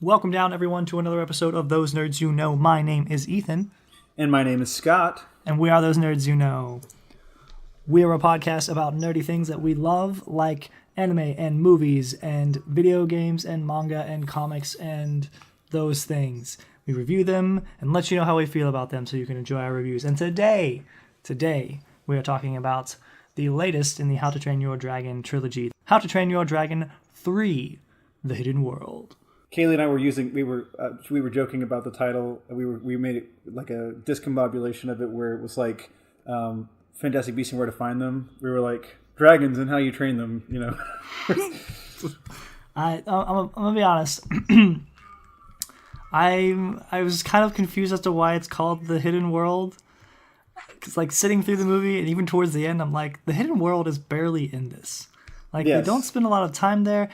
Welcome down, everyone, to another episode of Those Nerds You Know. My name is Ethan. And my name is Scott. And we are Those Nerds You Know. We are a podcast about nerdy things that we love, like anime and movies and video games and manga and comics and those things. We review them and let you know how we feel about them so you can enjoy our reviews. And today, we are talking about the latest in the How to Train Your Dragon trilogy, How to Train Your Dragon 3, The Hidden World. Kaylee and I were joking about the title. We made it like a discombobulation of it where it was like Fantastic Beasts and Where to Find Them. We were like dragons and how you train them, you know. I'm gonna be honest. I was kind of confused as to why it's called The Hidden World. Because like sitting through the movie and even towards the end, I'm like, the Hidden World is barely in this. Like, They don't spend a lot of time there.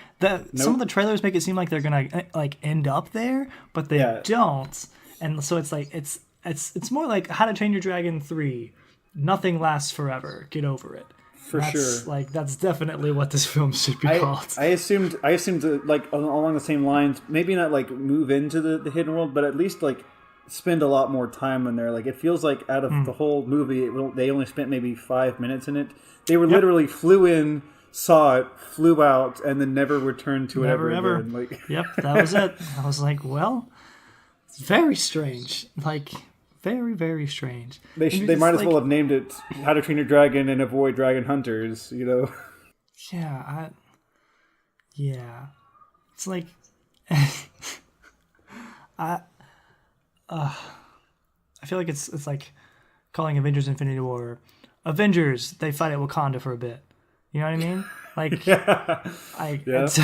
Some of the trailers make it seem like they're gonna like end up there, but they don't. And so it's like it's more like How to Train Your Dragon 3. Nothing lasts forever. Get over it. That's definitely what this film should be called. I assumed that, like along the same lines, maybe not like move into the hidden world, but at least like spend a lot more time in there. Like it feels like out of the whole movie, they only spent maybe 5 minutes in it. They were literally flew in, saw it, flew out, and then never returned to it ever again. Like, yep, that was it. I was like, well, it's very strange. Like, very, very strange. They might as well have named it How to Train Your Dragon and Avoid Dragon Hunters, you know? Yeah. It's like... I feel like it's like calling Avengers Infinity War Avengers, they fight at Wakanda for a bit. You know what I mean? Like, it's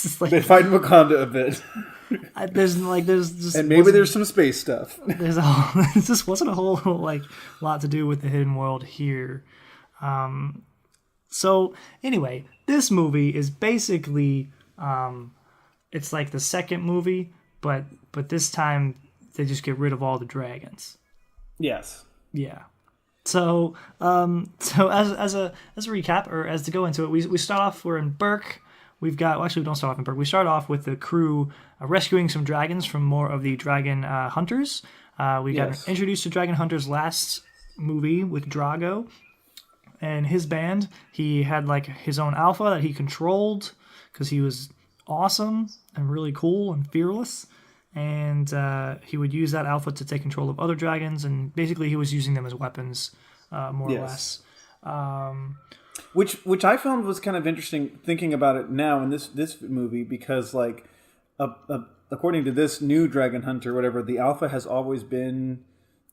just like, they fight in Wakanda a bit. There's just, and maybe there's some space stuff. There just wasn't a whole lot to do with the Hidden World here. So anyway, this movie is basically it's like the second movie, but this time they just get rid of all the dragons. Yes. Yeah. So as a recap, or as to go into it, we start off, we're in Burke. We don't start off in Burke. We start off with the crew rescuing some dragons from more of the dragon hunters. We got introduced to dragon hunters last movie with Drago and his band. He had like his own alpha that he controlled because he was awesome and really cool and fearless. And he would use that alpha to take control of other dragons, and basically he was using them as weapons, more or less. Which I found was kind of interesting thinking about it now in this movie, because like according to this new dragon hunter, whatever, the alpha has always been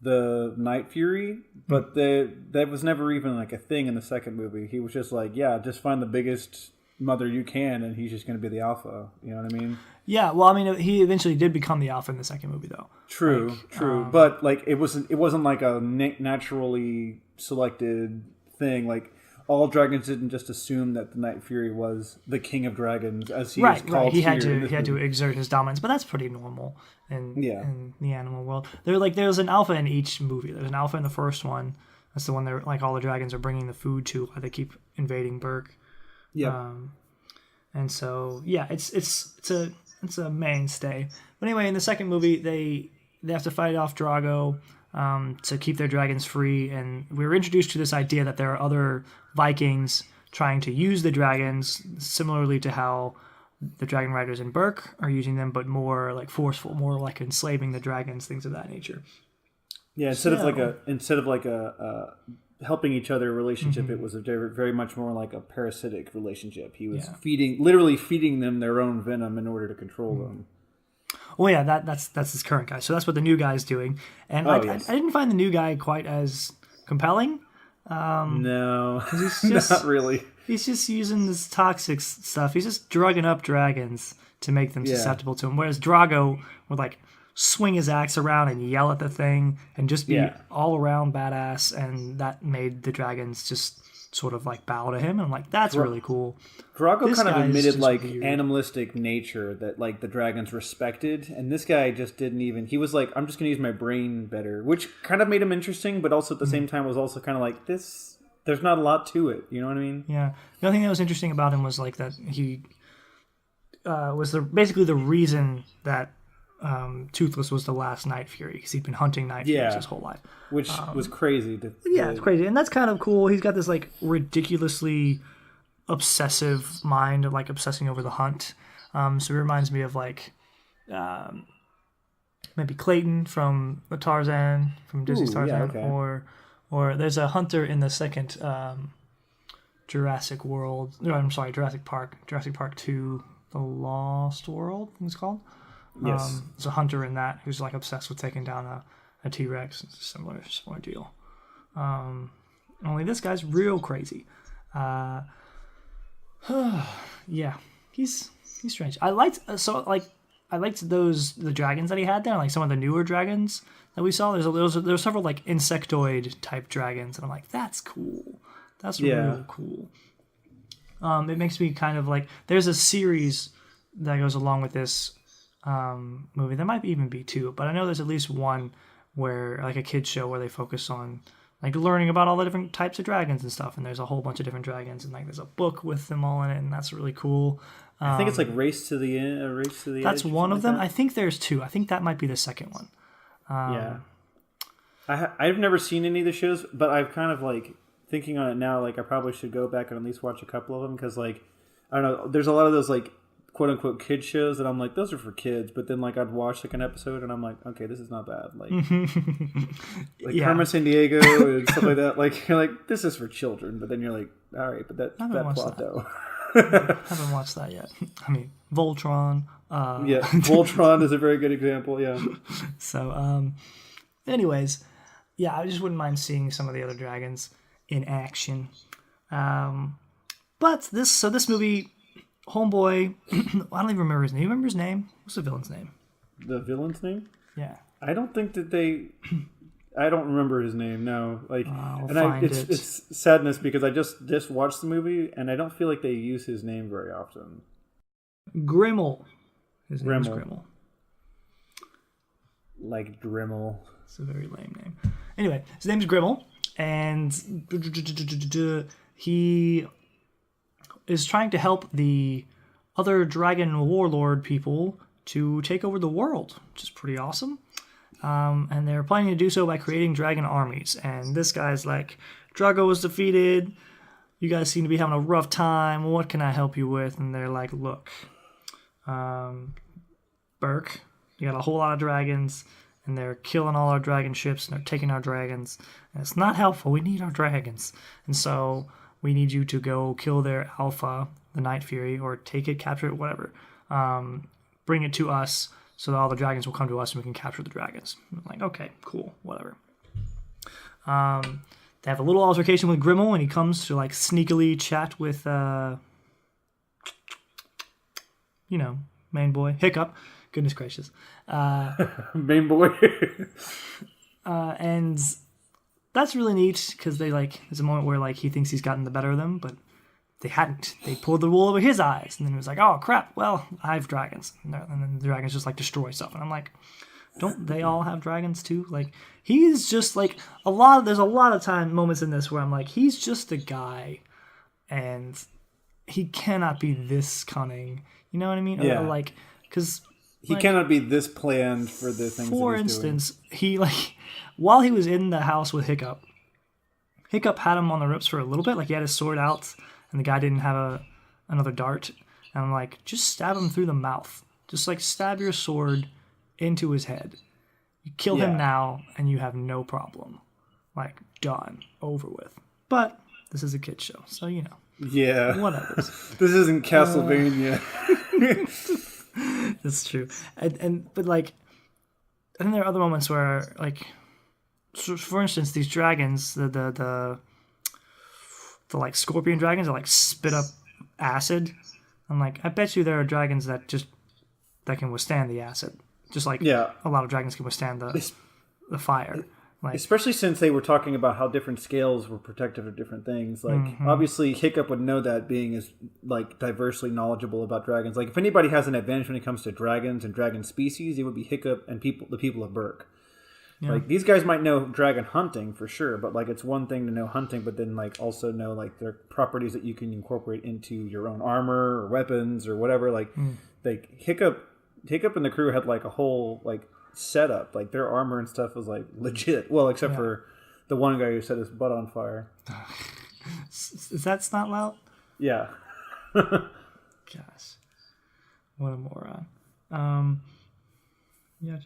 the Night Fury, but that was never even like a thing in the second movie. He was just like, just find the biggest mother you can, and he's just going to be the alpha. You know what I mean? Yeah, well, I mean, he eventually did become the alpha in the second movie, though. True. But like, it wasn't like a naturally selected thing. Like, all dragons didn't just assume that the Night Fury was the king of dragons, as he is called. Right. He had to exert his dominance, but that's pretty normal in the animal world. There's an alpha in each movie. There's an alpha in the first one. That's the one that like all the dragons are bringing the food to. Why they keep invading Burke. Yeah. And so it's a mainstay. But anyway, in the second movie, they have to fight off Drago to keep their dragons free, and we were introduced to this idea that there are other Vikings trying to use the dragons, similarly to how the dragon riders in Burke are using them, but more like forceful, more like enslaving the dragons, things of that nature. Yeah, instead of like a helping each other relationship, it was very much more like a parasitic relationship. He was literally feeding them their own venom in order to control them. Oh yeah, that's this current guy. So that's what the new guy's doing, and I didn't find the new guy quite as compelling. No, he's just, not really. He's just using this toxic stuff. He's just drugging up dragons to make them susceptible to him. Whereas Drago would like swing his axe around and yell at the thing and just be all around badass, and that made the dragons just sort of like bow to him, and I'm like, that's really cool. Drago kind of admitted like animalistic nature that like the dragons respected, and this guy just didn't even. He was like, I'm just gonna use my brain better, which kind of made him interesting, but also at the same time was also kind of like, this, there's not a lot to it, you know what I mean? Yeah. The other thing that was interesting about him was like that he basically the reason that Toothless was the last Night Fury, because he'd been hunting Night Furies his whole life, which was crazy. It's crazy, and that's kind of cool. He's got this like ridiculously obsessive mind of like obsessing over the hunt. So it reminds me of like maybe Clayton from Disney's Tarzan, or there's a hunter in the second Jurassic Park 2, The Lost World, I think it's called. Yes. There's a hunter in that who's like obsessed with taking down a T-Rex. It's a similar deal. Only this guy's real crazy. Yeah, he's strange. I liked the dragons that he had there, like some of the newer dragons that we saw. There's several like insectoid type dragons, and I'm like, that's cool. That's real cool. It makes me kind of like, there's a series that goes along with this movie. There might even be two, but I know there's at least one where like a kids show where they focus on like learning about all the different types of dragons and stuff. And there's a whole bunch of different dragons, and like there's a book with them all in it, and that's really cool. I think it's like Race to the End. That's one of them. I think there's two. I think that might be the second one. I've never seen any of the shows, but I've kind of like thinking on it now. Like I probably should go back and at least watch a couple of them, because like I don't know. There's a lot of those like quote unquote kid shows that I'm like, those are for kids, but then like I'd watch like an episode and I'm like, okay, this is not bad. Like Carmen Sandiego and stuff like that. Like you're like, this is for children, but then you're like, all right, but that plot though. Haven't watched that yet. I mean, Voltron. Voltron is a very good example. Yeah. So, anyways, I just wouldn't mind seeing some of the other dragons in action. But this movie, Homeboy, I don't even remember his name. You remember his name? What's the villain's name? The villain's name? Yeah. I don't think that they. I don't remember his name. No, like, it's sadness because I just watched the movie and I don't feel like they use his name very often. Grimmel. His name is Grimmel. Like Drimmel. It's a very lame name. Anyway, his name's Grimmel, and he is trying to help the other dragon warlord people to take over the world, which is pretty awesome. And they're planning to do so by creating dragon armies. And this guy's like, Drago was defeated. You guys seem to be having a rough time. What can I help you with? And they're like, look, Burke, you got a whole lot of dragons, and they're killing all our dragon ships, and they're taking our dragons. And it's not helpful. We need our dragons. And so we need you to go kill their alpha, the Night Fury, or take it, capture it, whatever. Bring it to us, so that all the dragons will come to us and we can capture the dragons. I'm like, okay, cool, whatever. They have a little altercation with Grimmel, and he comes to like sneakily chat with, main boy, Hiccup. Goodness gracious. Main boy. And that's really neat, because they like, there's a moment where like he thinks he's gotten the better of them, but they hadn't. They pulled the wool over his eyes, and then he was like, "Oh crap! Well, I have dragons," and then the dragons just like destroy stuff. And I'm like, "Don't they all have dragons too?" Like he's just like There's a lot of moments in this where I'm like, he's just a guy, and he cannot be this cunning. You know what I mean? Yeah. Or like, because he cannot be this planned for the things. For instance, he like while he was in the house with Hiccup had him on the ropes for a little bit. Like he had his sword out, and the guy didn't have another dart. And I'm like, just stab him through the mouth. Just like stab your sword into his head. You kill him now, and you have no problem. Like, done. Over with. But this is a kid's show, so you know. Yeah. Whatever. This isn't Castlevania. That's true. But like, I think there are other moments where, like, for instance, these dragons, the like scorpion dragons that like spit up acid. I'm like, I bet you there are dragons that can withstand the acid. Just like a lot of dragons can withstand the fire. Like, especially since they were talking about how different scales were protective of different things. Like obviously Hiccup would know that, being as like diversely knowledgeable about dragons. Like if anybody has an advantage when it comes to dragons and dragon species, it would be Hiccup and the people of Burke. Yeah. Like these guys might know dragon hunting for sure, but like it's one thing to know hunting, but then like also know like their properties that you can incorporate into your own armor or weapons or whatever. Like Hiccup and the crew had like a whole like setup. Like their armor and stuff was like legit. Well, except for the one guy who set his butt on fire. Is that Snot Loud? Yeah. Gosh, what a moron. Yeah.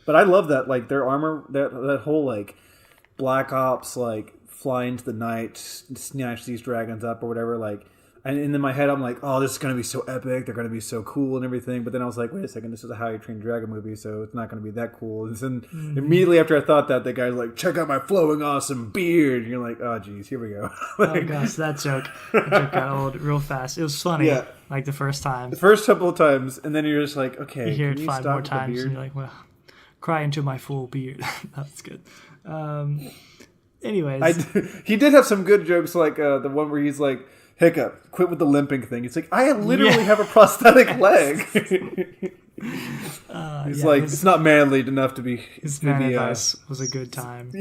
But I love that, like their armor, that whole like Black Ops, like fly into the night, snatch these dragons up or whatever. Like, and in my head, I'm like, oh, this is gonna be so epic. They're gonna be so cool and everything. But then I was like, wait a second, this is a How You Train Dragon movie, so it's not gonna be that cool. And then immediately after I thought that, the guy's like, check out my flowing awesome beard. And you're like, oh geez, here we go. Oh gosh, that joke got old real fast. It was funny, like the first time, the first couple of times, and then you're just like, okay, you hear can it you 5 stop more with the times, beard? and you're like, well, cry into my full beard. That's good. Anyways, he did have some good jokes, like the one where he's like, Hiccup, quit with the limping thing. It's like, I literally have a prosthetic leg. He's like, it's not manly enough to be. His man advice was a good time.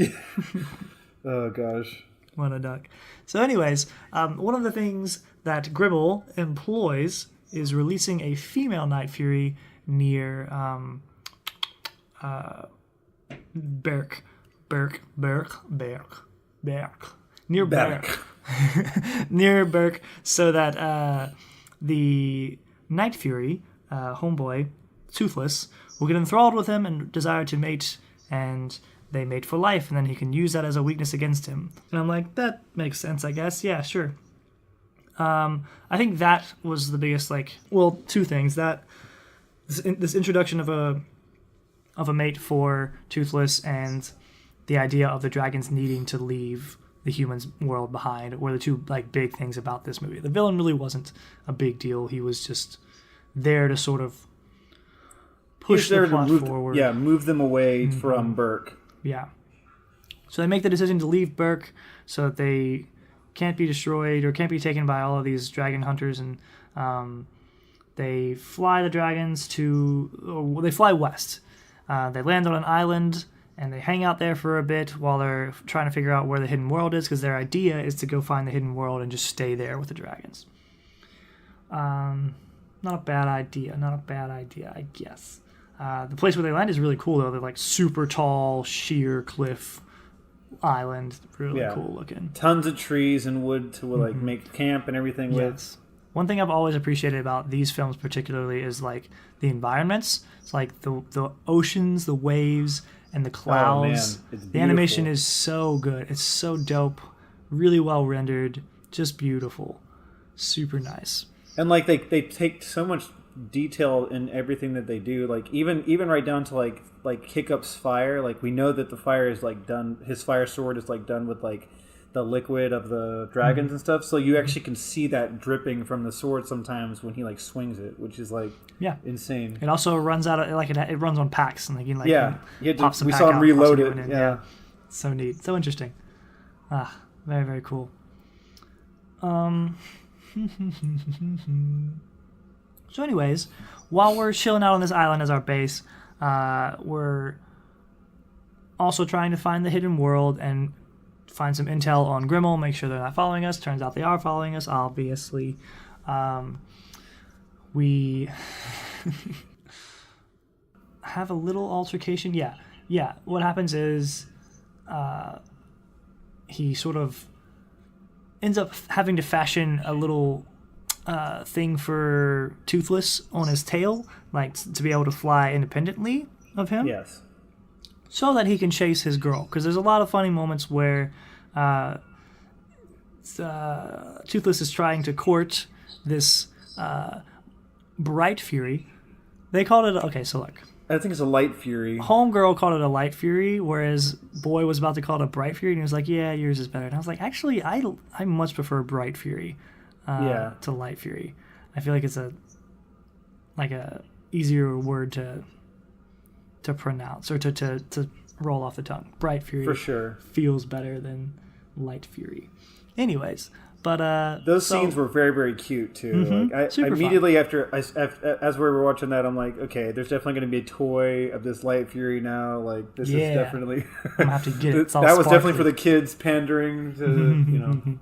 Oh gosh, what a duck. So, anyways, one of the things that Gribble employs is releasing a female Night Fury near Berk. Near Berk. Near Berk, so that the Night Fury, homeboy, Toothless, will get enthralled with him and desire to mate, and they mate for life, and then he can use that as a weakness against him. And I'm like, that makes sense, I guess. Yeah, sure. I think that was the biggest, like, well, two things. That this introduction of a mate for Toothless and the idea of the dragons needing to leave the humans' world behind were the two like big things about this movie. The villain really wasn't a big deal. He was just there to sort of push the plot forward. Move them away from Berk. Yeah. So they make the decision to leave Berk so that they can't be destroyed or can't be taken by all of these dragon hunters, and they fly the dragons they fly west. They land on an island, and they hang out there for a bit while they're trying to figure out where the hidden world is, because their idea is to go find the hidden world and just stay there with the dragons. Not a bad idea, I guess. The place where they land is really cool, though. They're like super tall, sheer cliff island. Really cool looking. Tons of trees and wood to like make camp and everything with. One thing I've always appreciated about these films particularly is like the environments. It's like the oceans, the waves, and the clouds. Oh, man. The animation is so good. It's so dope. Really well rendered. Just beautiful. Super nice. And like they take so much detail in everything that they do. Like even right down to like Hiccup's fire. Like we know that the fire is like done. His fire sword is like done with like the liquid of the dragons and stuff. So you actually can see that dripping from the sword sometimes when he like swings it, which is like insane. It also runs out of like it runs on packs, and like you like pops we saw him reload it. Yeah, so neat, so interesting. Very very cool. So anyways, while we're chilling out on this island as our base, we're also trying to find the hidden world and find some intel on Grimmel, make sure they're not following us. Turns out they are following us, obviously. We have a little altercation. Yeah. What happens is he sort of ends up having to fashion a little thing for Toothless on his tail, like to be able to fly independently of him. Yes. So that he can chase his girl. Because there's a lot of funny moments where Toothless is trying to court this Bright Fury. They called it... Okay, so look. I think it's a Light Fury. Homegirl called it a Light Fury, whereas Boy was about to call it a Bright Fury, and he was like, yeah, yours is better. And I was like, actually, I much prefer Bright Fury to Light Fury. I feel like it's a easier word to pronounce or to roll off the tongue. Bright Fury for sure feels better than Light Fury. Anyways, but those scenes were very very cute too. Like I immediately fun. As we were watching that, I'm like, okay, there's definitely going to be a toy of this Light Fury now. Like this is definitely I'm gonna have to get it. That was definitely for the kids pandering to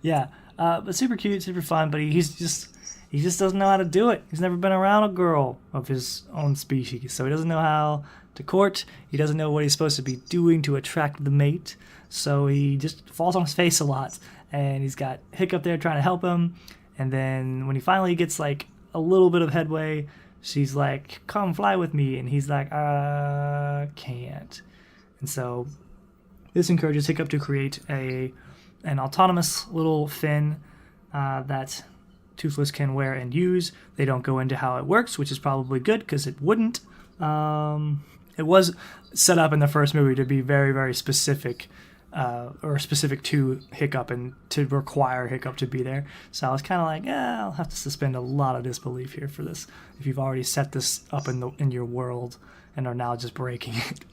Yeah. But super cute, super fun. But he just doesn't know how to do it. He's never been around a girl of his own species, so he doesn't know how to court. He doesn't know what he's supposed to be doing to attract the mate. So he just falls on his face a lot, and he's got Hiccup there trying to help him. And then when he finally gets like a little bit of headway, she's like, "Come fly with me," and he's like, can't." And so this encourages Hiccup to create an autonomous little fin that Toothless can wear and use. They don't go into how it works, which is probably good because it wouldn't. It was set up in the first movie to be very, very specific, or specific to Hiccup and to require Hiccup to be there. So I was kind of like, I'll have to suspend a lot of disbelief here for this if you've already set this up in your world and are now just breaking it.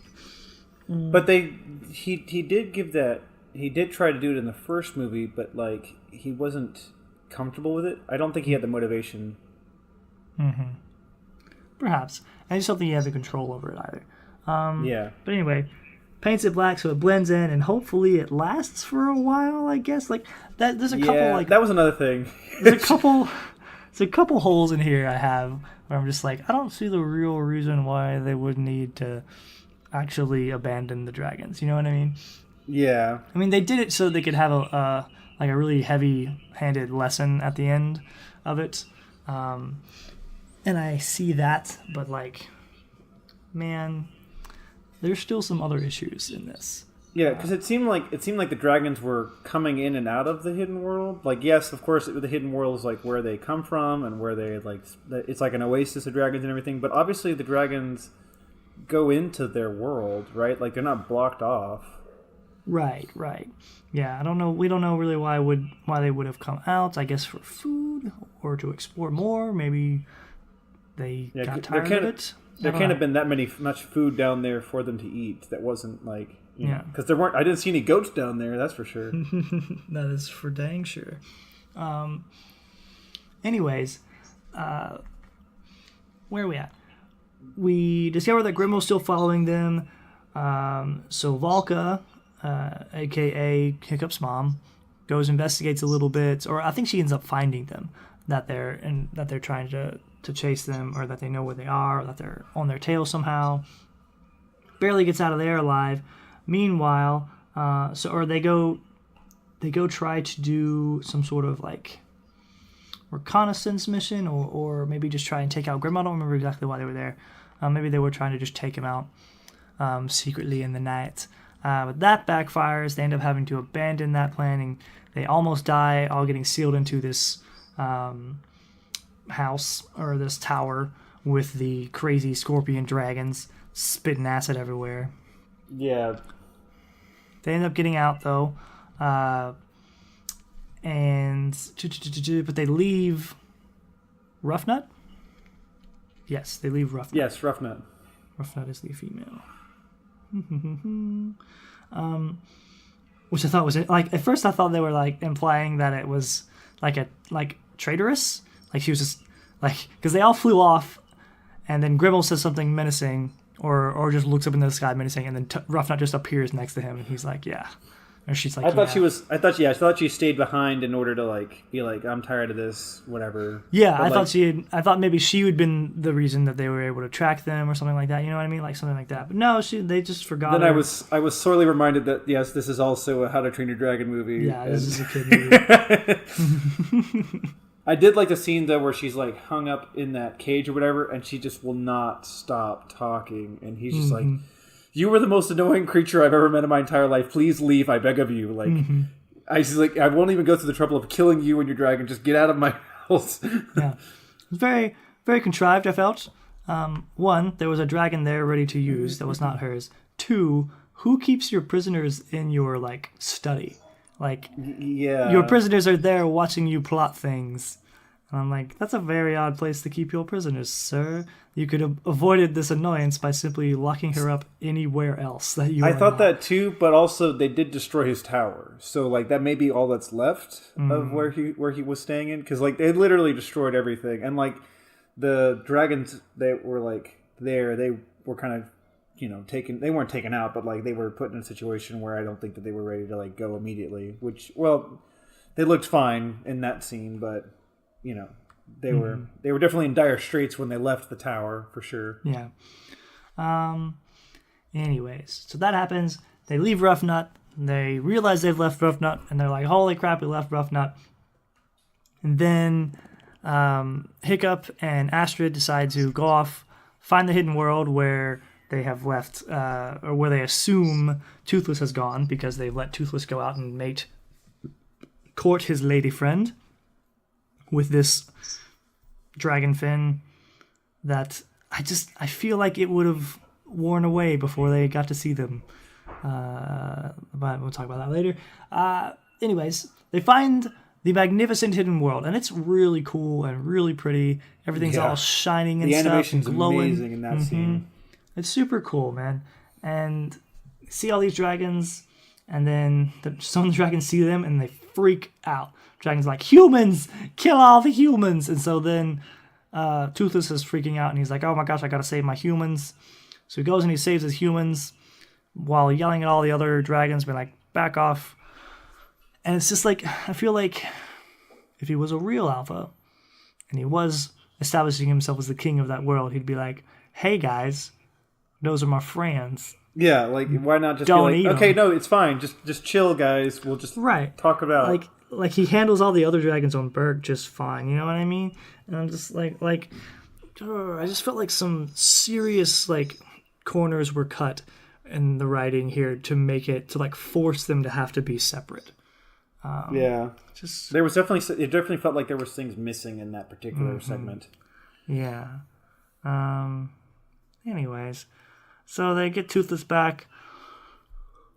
But he did give that. He did try to do it in the first movie, but like he wasn't comfortable with it. I don't think he had the motivation. Mm-hmm. Perhaps. I just don't think he had the control over it either. Yeah. But anyway, paints it black so it blends in, and hopefully it lasts for a while. I guess like that. There's a couple like that was another thing. There's a couple holes in here I have where I'm just like, I don't see the real reason why they would need to actually abandon the dragons. You know what I mean? Yeah. I mean, they did it so they could have a really heavy-handed lesson at the end of it, and I see that. But like, man, there's still some other issues in this. Yeah, because it seemed like the dragons were coming in and out of the hidden world. Like, yes, of course, the hidden world is like where they come from and where they like. It's like an oasis of dragons and everything. But obviously, the dragons go into their world, right? Like they're not blocked off. Right. Yeah, I don't know. We don't know really why they would have come out. I guess for food or to explore more. Maybe they got tired of it. There can't have been that much food down there for them to eat. That wasn't like because there weren't. I didn't see any goats down there. That's for sure. That is for dang sure. Anyways, where are we at? We discover that Grimmel's still following them. So Valka, a.k.a. Hiccup's mom, goes investigates a little bit, or I think she ends up finding them, that they're trying to chase them, or that they know where they are, or that they're on their tail somehow. Barely gets out of there alive. Meanwhile, they go try to do some sort of like reconnaissance mission, or maybe just try and take out Grimmel. I don't remember exactly why they were there. Maybe they were trying to just take him out secretly in the night. But that backfires. They end up having to abandon that plan, and they almost die, all getting sealed into this house, or this tower, with the crazy scorpion dragons spitting acid everywhere. Yeah. They end up getting out, though. But they leave Roughnut? Yes, they leave Roughnut. Yes, Roughnut. Roughnut is the female. Which I thought was like, at first I thought they were like implying that it was like traitorous, like she was just like, because they all flew off, and then Grimmel says something menacing, or just looks up into the sky menacing, and then Roughnut just appears next to him, and he's like, yeah. Or she's like, I thought she stayed behind in order to like be like, I'm tired of this, whatever. Yeah, I thought maybe she would been the reason that they were able to track them or something like that. You know what I mean, like something like that. But no, they just forgot. Then her. I was sorely reminded that yes, this is also a How to Train Your Dragon movie. Yeah, this is a kid movie. I did like the scene though where she's like hung up in that cage or whatever, and she just will not stop talking, and he's just like, "You were the most annoying creature I've ever met in my entire life. Please leave, I beg of you." Like, I won't even go through the trouble of killing you and your dragon. Just get out of my house. Yeah, it's very, very contrived. I felt. One, there was a dragon there ready to use that was not hers. Two, who keeps your prisoners in your like study? Like, your prisoners are there watching you plot things. And I'm like, that's a very odd place to keep your prisoners, sir. You could have avoided this annoyance by simply locking her up anywhere else that you. I thought that too, but also they did destroy his tower, so like that may be all that's left of where he was staying in, because like they literally destroyed everything, and like the dragons that were like there, they were kind of taken. They weren't taken out, but like they were put in a situation where I don't think that they were ready to like go immediately. Which, well, they looked fine in that scene, but they were definitely in dire straits when they left the tower for sure. Yeah. Anyways, so that happens. They leave Roughnut. They realize they've left Roughnut, and they're like, "Holy crap, we left Roughnut!" And then Hiccup and Astrid decide to go off, find the hidden world where they have left, or where they assume Toothless has gone, because they've let Toothless go out and court his lady friend with this dragon fin that I feel like it would have worn away before they got to see them. But we'll talk about that later. Anyways, they find the magnificent hidden world, and it's really cool and really pretty. Everything's all shining and the stuff. The animation's glowing. amazing in that scene. It's super cool, man. And see all these dragons, and then some of the dragons see them, and they freak out. Dragon's like, "Humans! Kill all the humans!" And so then Toothless is freaking out, and he's like, "Oh my gosh, I gotta save my humans." So he goes and he saves his humans while yelling at all the other dragons, being like, "Back off." And it's just like, I feel like if he was a real alpha and he was establishing himself as the king of that world, he'd be like, "Hey guys, those are my friends." Yeah, like why not just Don't be like, eat "Okay, 'em." no, it's fine. Just chill, guys. We'll just talk about like he handles all the other dragons on Berg just fine. You know what I mean? And I'm just like I just felt like some serious corners were cut in the writing here to make it to force them to have to be separate. There was definitely, it definitely felt like there was things missing in that particular segment. Yeah. Anyways, so they get Toothless back.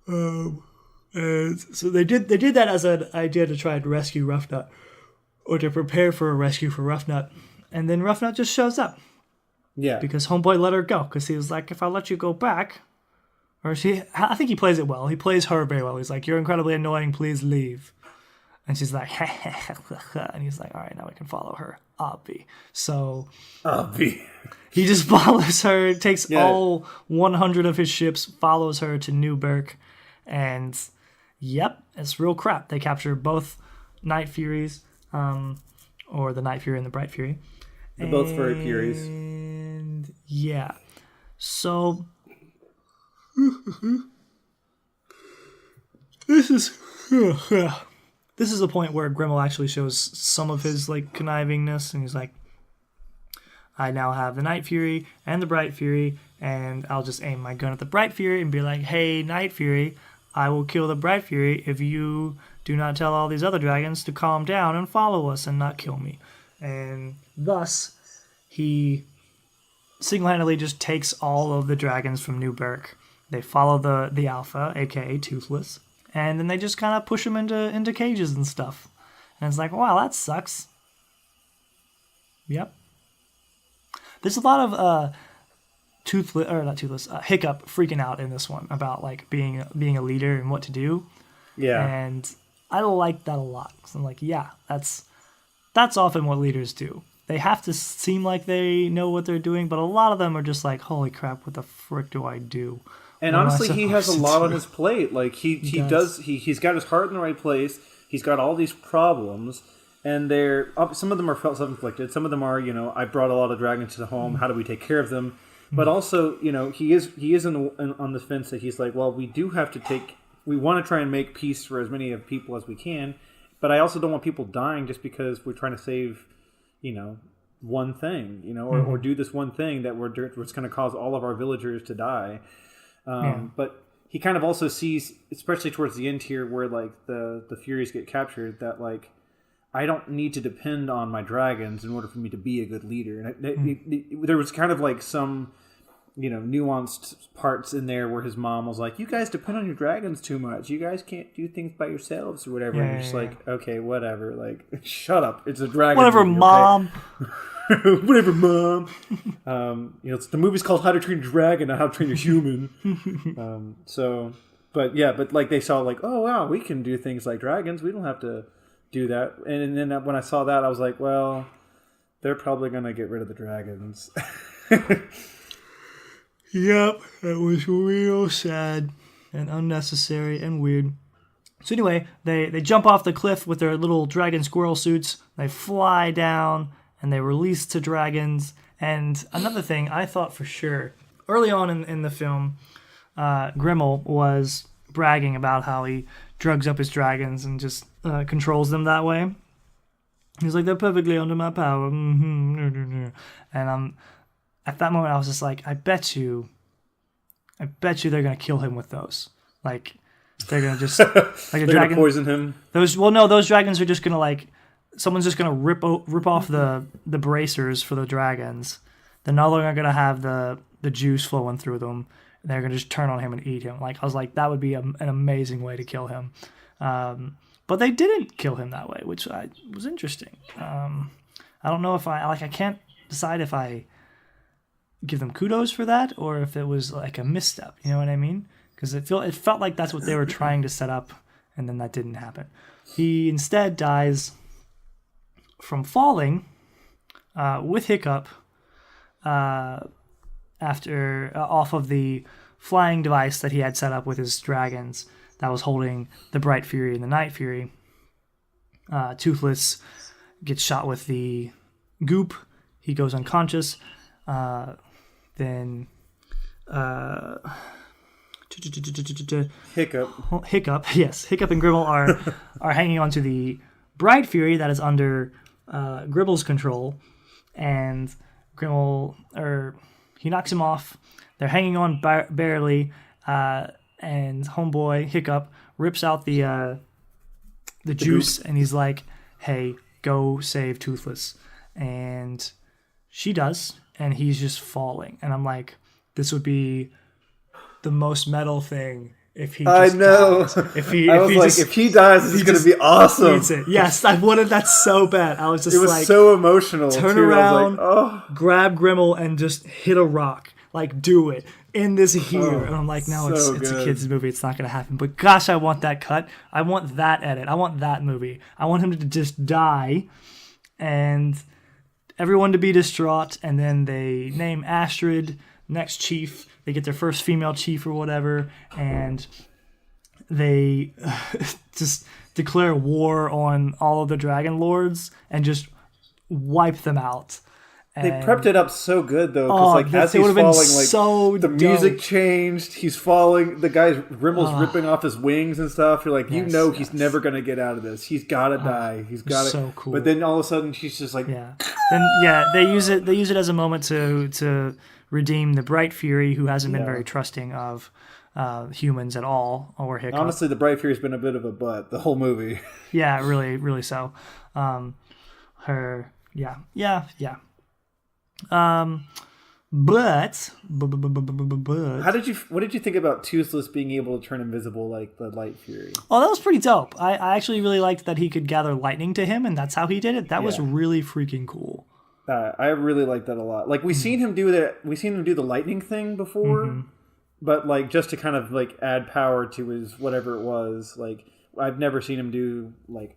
And so they did that as an idea to try and rescue Roughnut, or to prepare for a rescue for Roughnut, and then Roughnut just shows up. Yeah. Because Homeboy let her go, because he was like, "If I let you go back," I think he plays it well. He plays her very well. He's like, "You're incredibly annoying. Please leave." And she's like, and he's like, "All right, now we can follow her, Obvi." So he just follows her, takes all 100 of his ships, follows her to Newberg, and yep, it's real crap. They capture both Night Furies, or the Night Fury and the Bright Fury. They're both furry Furies. And yeah, so this is a point where Grimmel actually shows some of his connivingness, and he's like, "I now have the Night Fury and the Bright Fury, and I'll just aim my gun at the Bright Fury and be like, 'Hey, Night Fury, I will kill the Bright Fury if you do not tell all these other dragons to calm down and follow us and not kill me.'" And thus, he single-handedly just takes all of the dragons from Newberg. They follow the Alpha, aka Toothless, and then they just kind of push him into cages and stuff. And it's like, wow, that sucks. Yep. There's a lot of Hiccup freaking out in this one about being a leader and what to do. Yeah. And I like that a lot. So I'm like, yeah, that's often what leaders do. They have to seem like they know what they're doing, but a lot of them are just like, "Holy crap, what the frick do I do?" And honestly, he has a lot on his plate. He's got his heart in the right place. He's got all these problems, and some of them are self-inflicted. Some of them are, I brought a lot of dragons to the home. How do we take care of them? But also, he is on the fence that he's like, well, we do have to we want to try and make peace for as many of people as we can, but I also don't want people dying just because we're trying to save, one thing, or do this one thing that was going to cause all of our villagers to die. But he kind of also sees, especially towards the end here, where the Furies get captured, that I don't need to depend on my dragons in order for me to be a good leader. And there was kind of some, nuanced parts in there where his mom was like, "You guys depend on your dragons too much. You guys can't do things by yourselves," or whatever. And you're just like, okay, whatever. Shut up. It's a dragon. Whatever, movie, Mom. Okay? Whatever, Mom. The movie's called How to Train a Dragon, not How to Train a Human. But they saw oh wow, we can do things like dragons. We don't have to do that. And then when I saw that, I was like, well, they're probably gonna get rid of the dragons. Yep, that was real sad and unnecessary and weird. So anyway, they jump off the cliff with their little dragon squirrel suits. They fly down, and they release to dragons. And another thing I thought for sure, early on in the film, Grimmel was bragging about how he drugs up his dragons and just controls them that way. He's like, they're perfectly under my power. And at that moment, I was just like, I bet you they're going to kill him with those. Like, they're going to just... like they're going to poison him? Those dragons are just going to, like... Someone's just going to rip off the bracers for the dragons. They're no longer going to have the juice flowing through them. They're going to just turn on him and eat him. Like, I was like, that would be an amazing way to kill him. But they didn't kill him that way, which was interesting. I don't know if I can't decide if I give them kudos for that or if it was like a misstep. You know what I mean? Because it felt like that's what they were trying to set up, and then that didn't happen. He instead dies from falling with Hiccup after off of the flying device that he had set up with his dragons that was holding the Bright Fury and the Night Fury. Toothless gets shot with the goop. He goes unconscious. Then Hiccup, yes. Hiccup and Grimmel are hanging onto the Bright Fury that is under Gribble's control, and he knocks him off. They're hanging on barely, and homeboy Hiccup rips out the juice, and he's like, "Hey, go save Toothless," and she does, and he's just falling, and I'm like, this would be the most metal thing if he just dies. If he dies, this is going to be awesome. Yes, I wanted that so bad. I was just like... It was so emotional. Turn around, grab Grimmel, and just hit a rock. Like, do it. End this here. And I'm like, no, it's a kid's movie. It's not going to happen. But gosh, I want that cut. I want that edit. I want that movie. I want him to just die and everyone to be distraught. And then they name Astrid next chief. They get their first female chief or whatever, and they just declare war on all of the Dragon Lords and just wipe them out. And they prepped it up so good though, because as he's falling, the music changed. He's falling. The guy's Grimmel's ripping off his wings and stuff. You're like, he's never gonna get out of this. He's gotta die. He's got to. So cool. But then all of a sudden, she's just like, they use it as a moment to redeem the Bright Fury, who hasn't been very trusting of humans at all, or Hiccup. Honestly, the Bright Fury's been a bit of a butt the whole movie. Yeah, really, really so. But what did you think about Toothless being able to turn invisible like the Light Fury? Oh, that was pretty dope. I actually really liked that he could gather lightning to him, and that's how he did it. That was really freaking cool. I really like that a lot. Like we've seen him do that. We've seen him do the lightning thing before, but like just to kind of like add power to his whatever it was. Like I've never seen him do like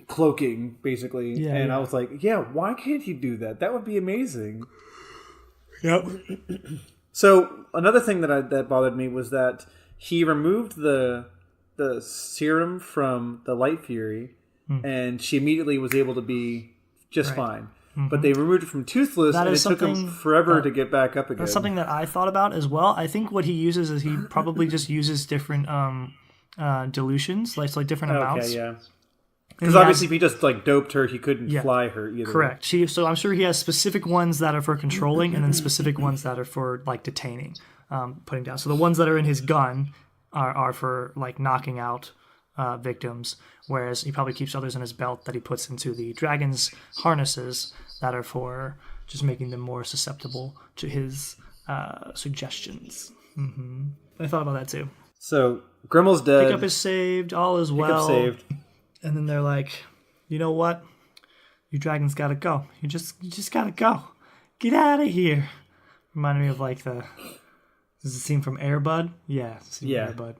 cloaking basically, and I was like, why can't he do that? That would be amazing. Yep. So another thing that bothered me was that he removed the serum from the Light Fury, and she immediately was able to be just fine. But they removed it from Toothless, and it took him forever to get back up again. That's something that I thought about as well. I think what he uses is he probably just uses different dilutions, like different amounts. Okay, yeah. Because obviously if he just like doped her, he couldn't fly her either. Correct. So I'm sure he has specific ones that are for controlling and then specific ones that are for like detaining, putting down. So the ones that are in his gun are for like knocking out victims, whereas he probably keeps others in his belt that he puts into the dragon's harnesses that are for just making them more susceptible to his suggestions. I thought about that too. So Grimmel's dead. Hiccup is saved. All is well. Hiccup saved. And then they're like, you know what? You dragons gotta go. You just gotta go. Get out of here. Reminded me of like this is a scene from Air Bud. Yeah. Air Bud.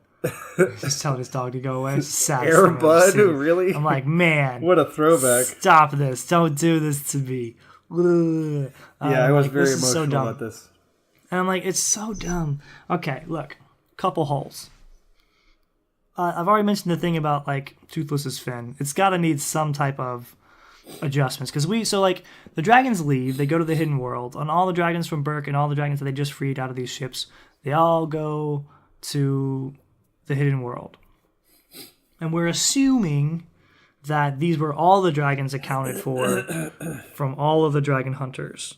Just telling his dog to go away. Sad. Air Bud? Really? I'm like, man. What a throwback. Stop this. Don't do this to me. I was very emotional about this. And I'm like, it's so dumb. Okay, look. Couple holes. I've already mentioned the thing about like Toothless's fin. It's got to need some type of adjustments because the dragons leave. They go to the hidden world, and all the dragons from Burke and all the dragons that they just freed out of these ships, they all go to the hidden world, and we're assuming that these were all the dragons accounted for from all of the dragon hunters,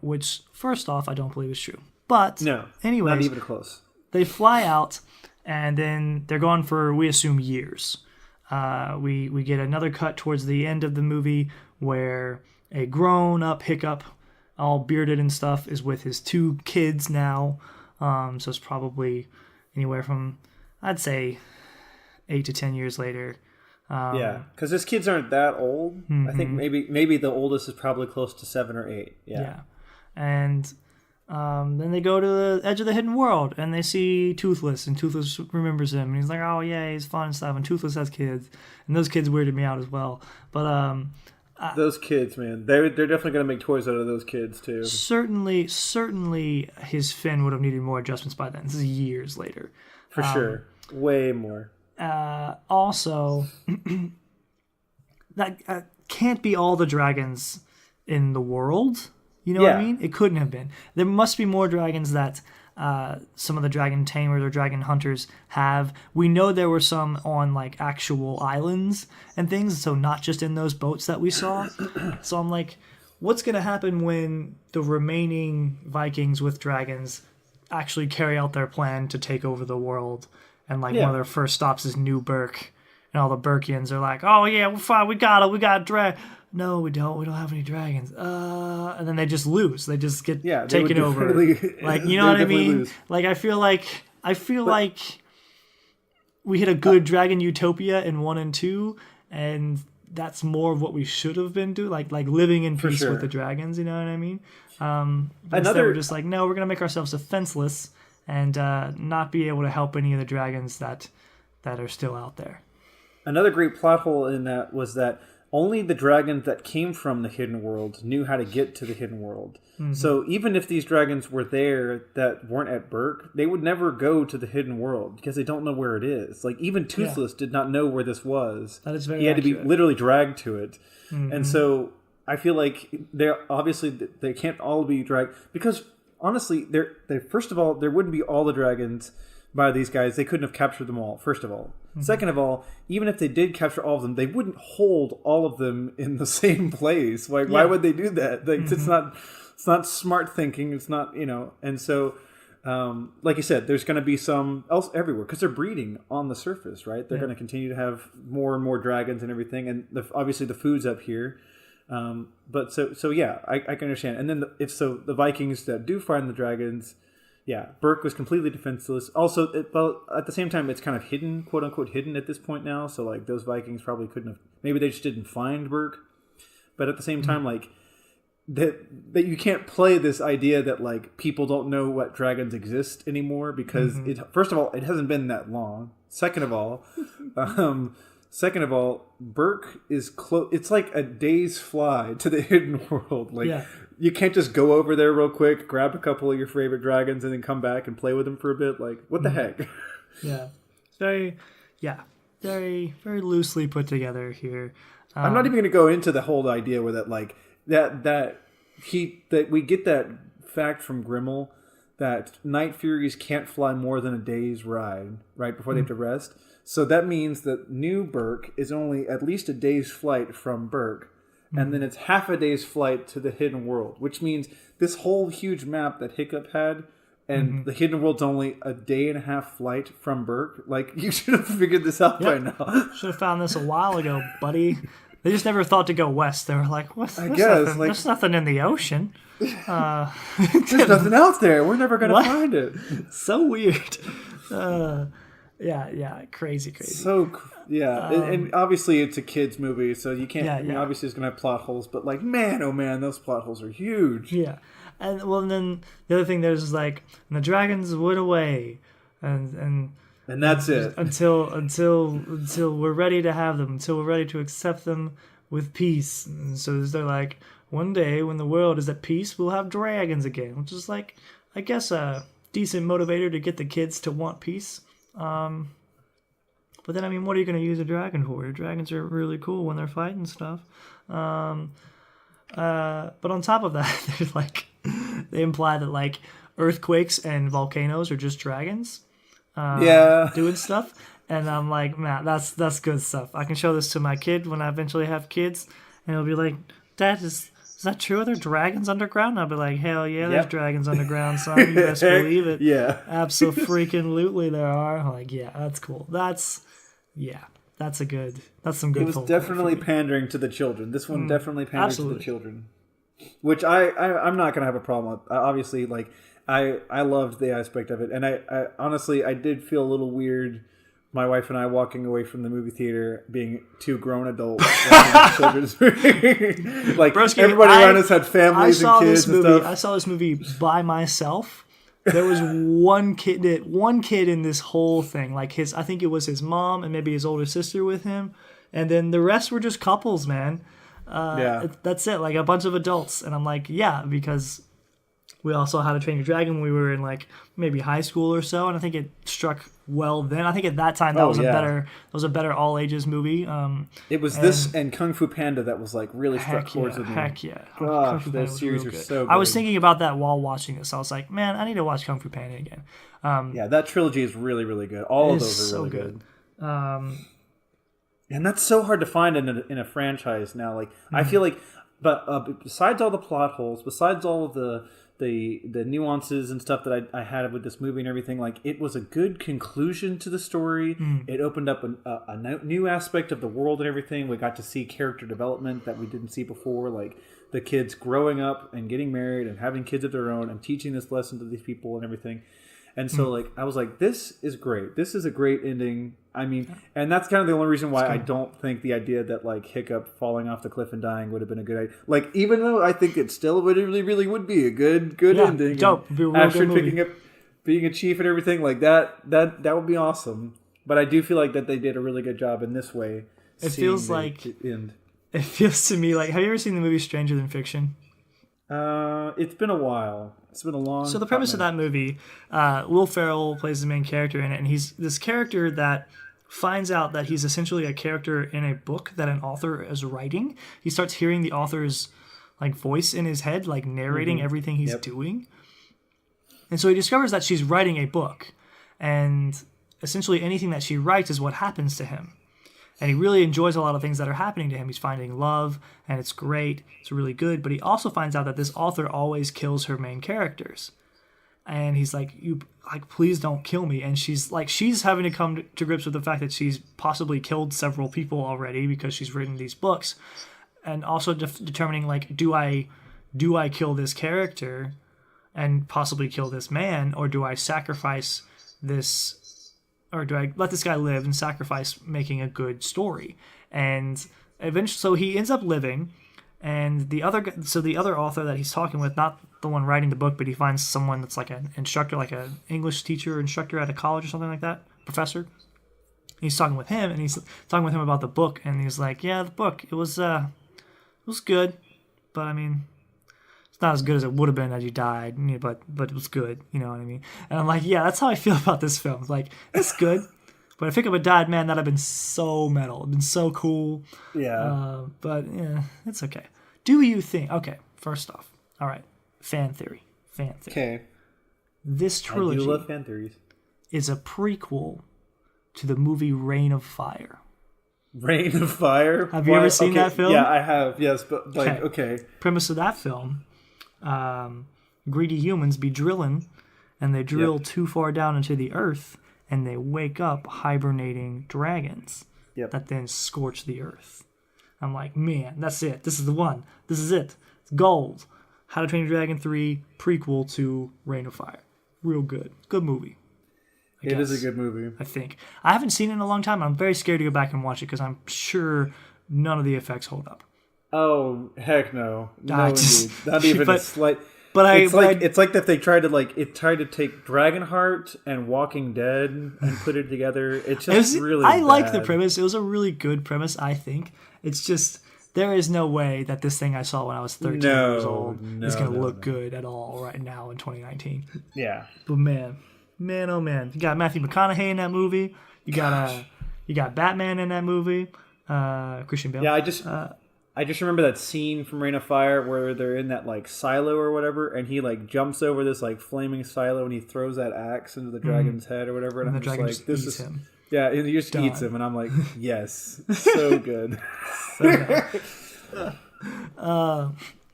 which first off I don't believe is true. But no, anyways, not even close. They fly out, and then they're gone for, we assume, years. We get another cut towards the end of the movie where a grown-up Hiccup, all bearded and stuff, is with his 2 kids now. So it's probably anywhere from, I'd say, 8 to 10 years later. Yeah, because his kids aren't that old. Mm-hmm. I think maybe the oldest is probably close to 7 or 8. Yeah. And then they go to the edge of the hidden world, and they see Toothless, and Toothless remembers him, and he's like, oh, yeah, he's fun and stuff, and Toothless has kids, and those kids weirded me out as well. But those kids, man, they're definitely going to make toys out of those kids, too. Certainly, his fin would have needed more adjustments by then. This is years later. For sure. Way more. Also, that can't be all the dragons in the world. You know what I mean? It couldn't have been. There must be more dragons that some of the dragon tamers or dragon hunters have. We know there were some on like actual islands and things, so not just in those boats that we saw. So I'm like, what's going to happen when the remaining Vikings with dragons actually carry out their plan to take over the world? And one of their first stops is New Burke, and all the Burkians are like, "Oh yeah, we're fine. We got it. We got drag." No, we don't. We don't have any dragons. And then they just lose. They just get taken over. Like, you know what I mean? Lose. Like, I feel like we hit a good dragon utopia in 1 and 2, and that's more of what we should have been doing. Like living in peace with the dragons. You know what I mean? Instead, we're just like, no, we're gonna make ourselves defenseless and not be able to help any of the dragons that are still out there. Another great plot hole in that was that only the dragons that came from the hidden world knew how to get to the hidden world. Mm-hmm. So even if these dragons were there that weren't at Burke, they would never go to the hidden world because they don't know where it is. Like, even Toothless did not know where this was. That is very He had accurate. to be literally dragged to it. Mm-hmm. And so I feel like they can't all be dragged because honestly, first of all, there wouldn't be all the dragons by these guys. They couldn't have captured them all, first of all. Mm-hmm. Second of all, even if they did capture all of them, they wouldn't hold all of them in the same place. Like, why would they do that? Like, it's not smart thinking. It's not, and so, like you said, there's going to be some else everywhere because they're breeding on the surface, right? They're going to continue to have more and more dragons and everything. And obviously the food's up here. But I can understand. And then the Vikings that do find the dragons, Burke was completely defenseless. Also, at the same time, it's kind of hidden, quote unquote, hidden at this point now. So like those Vikings probably couldn't have. Maybe they just didn't find Burke. But at the same time, like that you can't play this idea that like people don't know what dragons exist anymore because first of all, it hasn't been that long. Second of all, Burke is close. It's like a day's fly to the hidden world. Like you can't just go over there real quick, grab a couple of your favorite dragons, and then come back and play with them for a bit. Like, what the heck? Yeah, it's very very loosely put together here. I'm not even going to go into the whole idea with it. Like that we get that fact from Grimmel that Night Furies can't fly more than a day's ride right before they have to rest. So that means that New Burke is only at least a day's flight from Burke, and then it's half a day's flight to the hidden world, which means this whole huge map that Hiccup had, and the hidden world's only a day and a half flight from Burke. Like, you should have figured this out by now. Should have found this a while ago, buddy. They just never thought to go west. They were like, there's nothing in the ocean. There's nothing out there. We're never going to find it. So weird. Yeah, crazy. So, and obviously it's a kid's movie, so you can't, obviously it's going to have plot holes, but like, man, oh man, those plot holes are huge. Yeah. And then the other thing there's like, and the dragons went away, and that's it. Until we're ready to have them, until we're ready to accept them with peace. And so they're like, one day when the world is at peace, we'll have dragons again, which is like, I guess a decent motivator to get the kids to want peace. But then, I mean, what are you going to use a dragon for? Your dragons are really cool when they're fighting stuff. But on top of that, there's like they imply that like earthquakes and volcanoes are just dragons doing stuff. And I'm like, man, that's good stuff. I can show this to my kid when I eventually have kids, and he'll be like, Dad, is that true? Are there dragons underground? And I'll be like, hell yeah, there's dragons underground, son. You best believe it. Yeah. Absolutely there are. I'm like, yeah, that's cool. That's some good. It was definitely pandering to the children. This one definitely pandered to the children, which I'm not gonna have a problem with. Obviously, like I loved the aspect of it, and I honestly I did feel a little weird. My wife and I walking away from the movie theater being two grown adults watching children's movie. Like Broski, everybody around us had families and kids and stuff. I saw this movie by myself. There was one kid in this whole thing. Like I think it was his mom and maybe his older sister with him, and then the rest were just couples, man. That's it. Like a bunch of adults, and I'm like, yeah, because we all saw How to Train Your Dragon when we were in like maybe high school or so, and I think it struck well then. I think at that time that was a better all ages movie. It was this and Kung Fu Panda that was like really struck chords with me. Heck yeah! Gosh, those series are so good. I was thinking about that while watching this. I was like, man, I need to watch Kung Fu Panda again. That trilogy is really, really good. All of those are really good. And that's so hard to find in a franchise now. Like I feel like, but besides all the plot holes, besides all of the nuances and stuff that I had with this movie and everything, like it was a good conclusion to the story. It opened up a new aspect of the world and everything. We got to see character development that we didn't see before, like the kids growing up and getting married and having kids of their own and teaching this lesson to these people and everything. And so like I was like, this is great. This is a great ending. I mean, and that's kind of the only reason why I don't think the idea that like Hiccup falling off the cliff and dying would have been a good idea. Like even though I think it still really would be a good ending. Dope. Ashton picking up being a chief and everything like that would be awesome. But I do feel like that they did a really good job in this way. It feels like it feels to me like, have you ever seen the movie Stranger Than Fiction? It's been a while. It's been a long. So the premise of that movie, Will Ferrell plays the main character in it, and he's this character that finds out that he's essentially a character in a book that an author is writing. He starts hearing the author's like voice in his head, like narrating everything he's doing. And so he discovers that she's writing a book, and essentially anything that she writes is what happens to him. And he really enjoys a lot of things that are happening to him. He's finding love, and it's great. It's really good. But he also finds out that this author always kills her main characters. And he's like, please don't kill me. And she's having to come to grips with the fact that she's possibly killed several people already because she's written these books. And also determining, like, do I kill this character and possibly kill this man, or do I sacrifice this... or do I let this guy live and sacrifice making a good story? And eventually, so he ends up living, and the other author that he's talking with, not the one writing the book, but he finds someone that's like an instructor, like an English teacher or instructor at a college or something like that, professor. He's talking with him, and he's talking with him about the book, and he's like, yeah, the book, it was good, but I mean, it's not as good as it would have been had you died, but it was good, you know what I mean? And I'm like, yeah, that's how I feel about this film. Like, it's good, but if Hiccup had died, man, that'd have been so metal. It'd been so cool. Yeah. But yeah, it's okay. Do you think? Okay, first off, all right, fan theory. Okay. This trilogy. I do love fan theories. Is a prequel to the movie Reign of Fire. Reign of Fire? Have you ever seen that film? Yeah, I have. Yes, but like, okay. Premise of that film. Greedy humans be drilling, and they drill too far down into the earth, and they wake up hibernating dragons that then scorch the earth. I'm like, man, that's it. This is the one. This is it. It's gold. How to Train Your Dragon 3 prequel to Reign of Fire. Real good. Good movie. It is a good movie. I think. I haven't seen it in a long time. I'm very scared to go back and watch it because I'm sure none of the effects hold up. Oh, heck no. No, indeed. Not even a slight... But it's like that they tried to take Dragonheart and Walking Dead and put it together. It's just really I bad. like the premise. It was a really good premise, I think. It's just, there is no way that this thing I saw when I was 13 years old is going to look good at all right now in 2019. Yeah. But man, oh man. You got Matthew McConaughey in that movie. You got You got Batman in that movie. Christian Bale. Yeah, I just remember that scene from Reign of Fire where they're in that like silo or whatever, and he like jumps over this like flaming silo and he throws that axe into the dragon's head or whatever, and I'm just like, this is him. Yeah, he just eats him, and I'm like, yes, so good.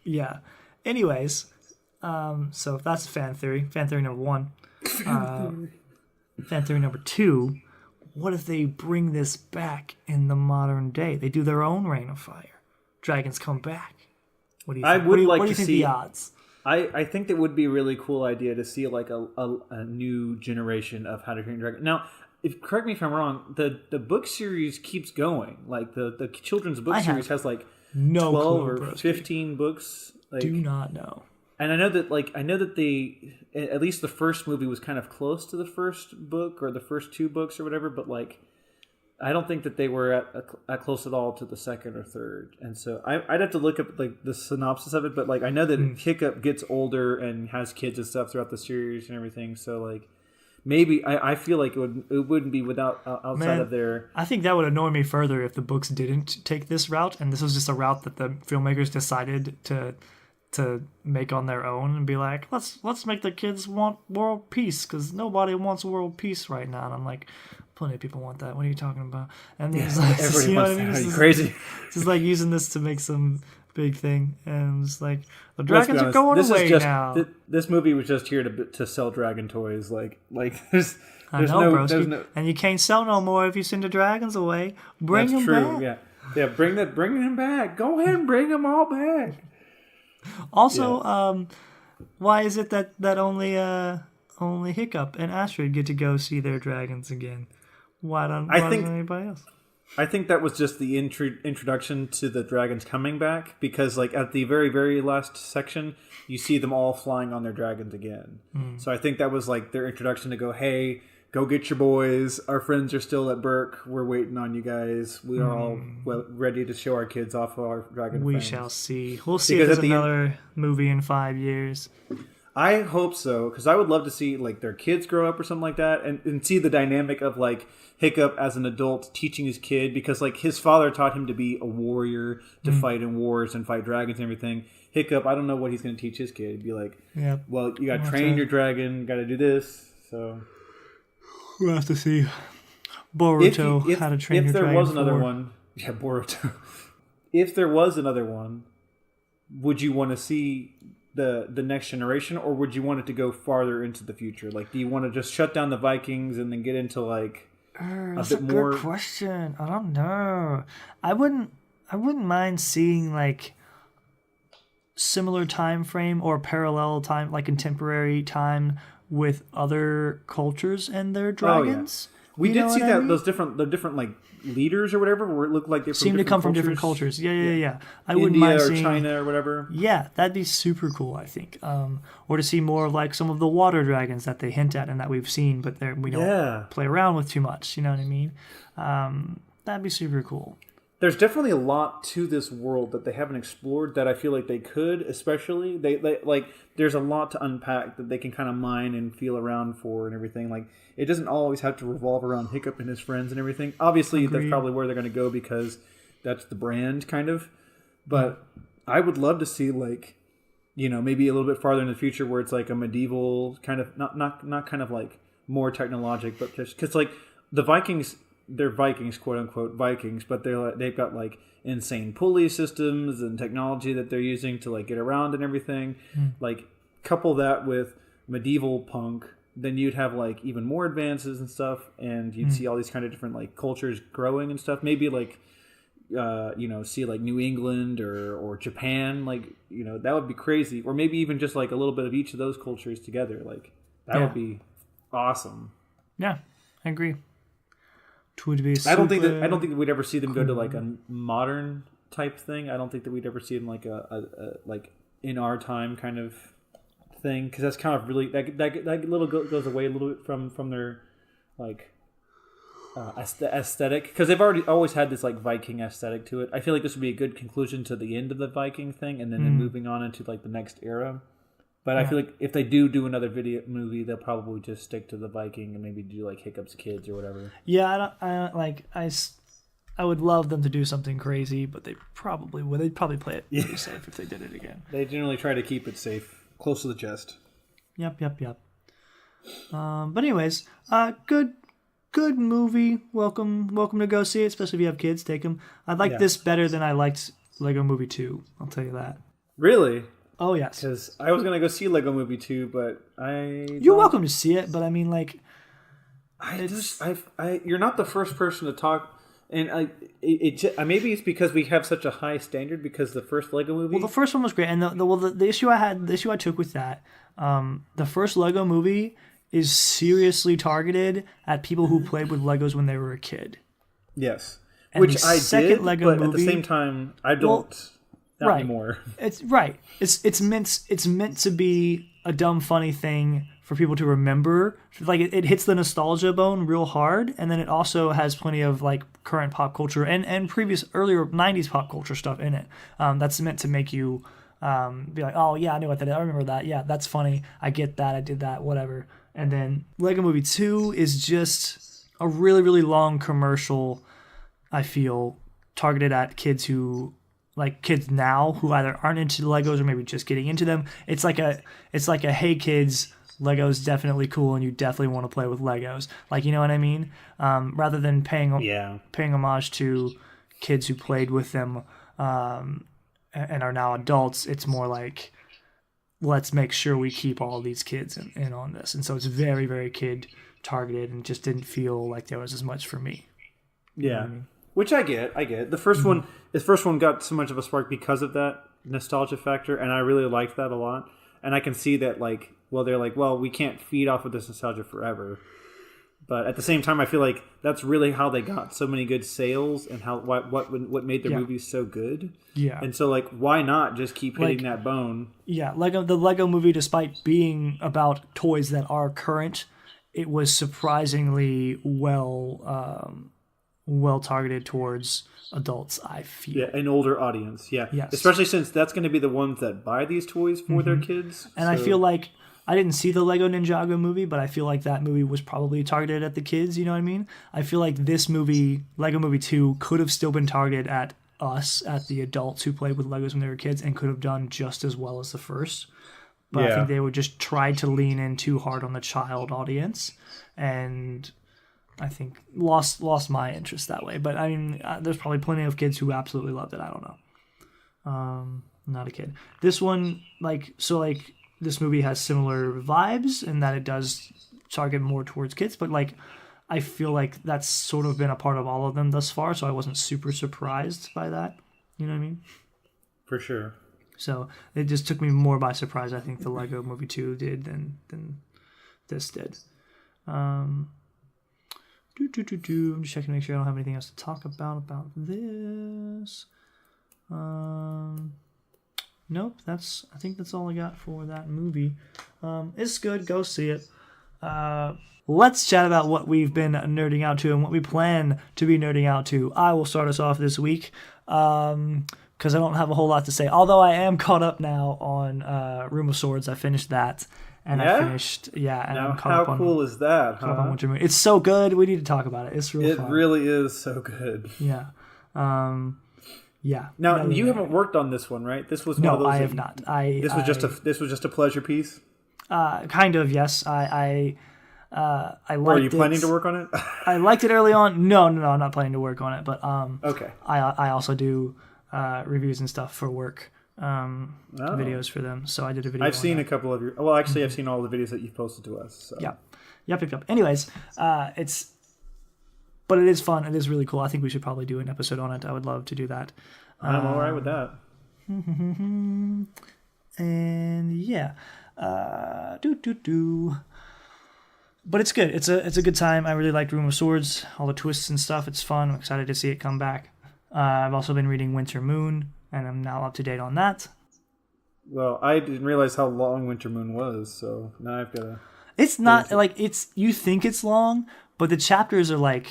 Yeah. Anyways, so that's fan theory. Fan theory number 1. Fan theory number 2. What if they bring this back in the modern day? They do their own Reign of Fire. Dragons come back. What do you think? What do you think the odds? I think that would be a really cool idea to see like a new generation of How to Train Your Dragon. Now, correct me if I'm wrong, the book series keeps going. Like the children's book series has like 12 or 15 books. Like, do not know. And I know that they, at least the first movie was kind of close to the first book or the first 2 books or whatever, but like I don't think that they were at close at all to the second or third. And so I'd have to look up like the synopsis of it, but like I know that Hiccup gets older and has kids and stuff throughout the series and everything. So like maybe I feel like it wouldn't be without outside of their. I think that would annoy me further if the books didn't take this route, and this was just a route that the filmmakers decided to make on their own and be like, let's make the kids want world peace because nobody wants world peace right now. And I'm like, plenty of people want that. What are you talking about? And it's like, everybody wants that. Are you crazy? Just like using this to make some big thing, and it's like the dragons are going away now. This movie was just here to sell dragon toys. Like there's no, and you can't sell no more if you send the dragons away. Bring them back. Yeah. Bring them back. Go ahead and bring them all back. Also, why is it that only Hiccup and Astrid get to go see their dragons again? Why doesn't anybody else? I think that was just the introduction to the dragons coming back, because like at the very, very last section, you see them all flying on their dragons again. So I think that was like their introduction to go, hey, go get your boys. Our friends are still at Burke. We're waiting on you guys. We are all ready to show our kids off of our dragon friends. We shall see. We'll see if there's another movie in 5 years. I hope so, because I would love to see like their kids grow up or something like that, and see the dynamic of like Hiccup as an adult teaching his kid, because like his father taught him to be a warrior, to fight in wars and fight dragons and everything. Hiccup, I don't know what he's going to teach his kid. He'd be like, well, you got to train your dragon, got to do this. So we'll have to see Boruto, how to train your dragon. If there was another one, Boruto. If there was another one, would you want to see the next generation, or would you want it to go farther into the future? Like, do you want to just shut down the Vikings and then get into like that's a good question. I don't know. I wouldn't mind seeing like similar time frame or parallel time, like contemporary time with other cultures and their dragons. We did see that the different like leaders or whatever where it looked like they seem to come from different cultures. Yeah. I wouldn't mind seeing China or whatever. Yeah, that'd be super cool, I think. Or to see more of like some of the water dragons that they hint at and that we've seen, but we don't play around with too much. You know what I mean? That'd be super cool. There's definitely a lot to this world that they haven't explored that I feel like they could, especially. They like there's a lot to unpack that they can kind of mine and feel around for and everything. Like, it doesn't always have to revolve around Hiccup and his friends and everything. Obviously, that's probably where they're going to go because that's the brand, kind of. But I would love to see, like, you know, maybe a little bit farther in the future where it's like a medieval kind of, not kind of like more technologic, but just because like the Vikings, they're Vikings, quote unquote Vikings, but they've got like insane pulley systems and technology that they're using to like get around and everything. Like, couple that with medieval punk, then you'd have like even more advances and stuff, and you'd see all these kind of different like cultures growing and stuff. Maybe like see like New England or Japan, like, you know, that would be crazy. Or maybe even just like a little bit of each of those cultures together. Like, that would be awesome. Yeah, I agree. Would be I don't think that we'd ever see them go to like a modern type thing. I don't think that we'd ever see them like a like in our time kind of thing, because that's kind of really that little goes away a little bit from their like aesthetic, because they've always had this like Viking aesthetic to it. I feel like this would be a good conclusion to the end of the Viking thing, and then moving on into like the next era. But I feel like if they do another video movie, they'll probably just stick to the Viking and maybe do like Hiccup's Kids or whatever. Yeah, I would love them to do something crazy, but they probably would. They'd probably play it pretty safe if they did it again. They generally try to keep it safe, close to the chest. Yep. But anyways, good movie. Welcome to go see it, especially if you have kids. Take them. I like this better than I liked Lego Movie 2. I'll tell you that. Really? Oh, yes. Because I was going to go see Lego Movie 2, but You're welcome to see it, but I mean, like... you're not the first person to talk... And maybe it's because we have such a high standard because the first Lego movie... Well, the first one was great. And the issue I took with that, the first Lego movie is seriously targeted at people who played with Legos when they were a kid. Yes. And which I did, Lego but movie, at the same time, I don't... Not anymore. It's right. It's meant to be a dumb, funny thing for people to remember. Like it hits the nostalgia bone real hard, and then it also has plenty of like current pop culture and previous earlier '90s pop culture stuff in it. That's meant to make you be like, oh yeah, I knew what that is. I remember that. Yeah, that's funny. I get that. I did that. Whatever. And then Lego Movie 2 is just a really, really long commercial. I feel targeted at kids now who either aren't into Legos or maybe just getting into them. It's like a hey kids, Legos definitely cool and you definitely want to play with Legos. Like, you know what I mean? Rather than paying homage to kids who played with them and are now adults, it's more like, let's make sure we keep all these kids in on this. And so it's very, very kid targeted and just didn't feel like there was as much for me. Yeah. You know what I mean? Which I get. The first one got so much of a spark because of that nostalgia factor, and I really liked that a lot. And I can see that, they're like, we can't feed off of this nostalgia forever. But at the same time, I feel like that's really how they got so many good sales and how what made their movies so good. Yeah. And so, why not just keep hitting that bone? Yeah, the Lego movie, despite being about toys that are current, it was surprisingly well targeted towards adults, I feel. Yeah, an older audience. Yeah. Yes. Especially since that's going to be the ones that buy these toys for their kids. And I feel like I didn't see the Lego Ninjago movie, but I feel like that movie was probably targeted at the kids, you know what I mean? I feel like this movie, Lego Movie 2, could have still been targeted at us, at the adults who played with Legos when they were kids, and could have done just as well as the first. But I think they would just try to lean in too hard on the child audience, and I think lost my interest that way. But I mean, there's probably plenty of kids who absolutely loved it. I don't know. Not a kid. This one, this movie has similar vibes in that it does target more towards kids, but I feel like that's sort of been a part of all of them thus far, so I wasn't super surprised by that. You know what I mean? For sure. So it just took me more by surprise, I think, the Lego Movie 2 did than this did. I'm just checking to make sure I don't have anything else to talk about this. Nope, I think that's all I got for that movie. It's good, go see it. Let's chat about what we've been nerding out to and what we plan to be nerding out to. I will start us off this week, because I don't have a whole lot to say, although I am caught up now on Room of Swords. I finished that. And I finished, and now, I'm caught how up on, cool is that? Caught up on Winter Moon. It's so good. We need to talk about it. It's real fun. It really is so good. Yeah. Yeah. Now you haven't worked on this one, right? This was one of those. No, I have not. This was just a pleasure piece. Kind of, yes. I liked it. Are you planning to work on it? I liked it early on. No, I'm not planning to work on it. But okay. I also do reviews and stuff for work. Videos for them. So I did a video. I've seen a couple of your. Well, actually, I've seen all the videos that you've posted to us. So. Yeah, picked up. Anyways, but it is fun. It is really cool. I think we should probably do an episode on it. I would love to do that. I'm all right with that. And yeah, But it's good. It's a good time. I really liked Room of Swords. All the twists and stuff. It's fun. I'm excited to see it come back. I've also been reading Winter Moon, and I'm now up to date on that. Well, I didn't realize how long Winter Moon was, so now I've got to... It's not, you think it's long, but the chapters are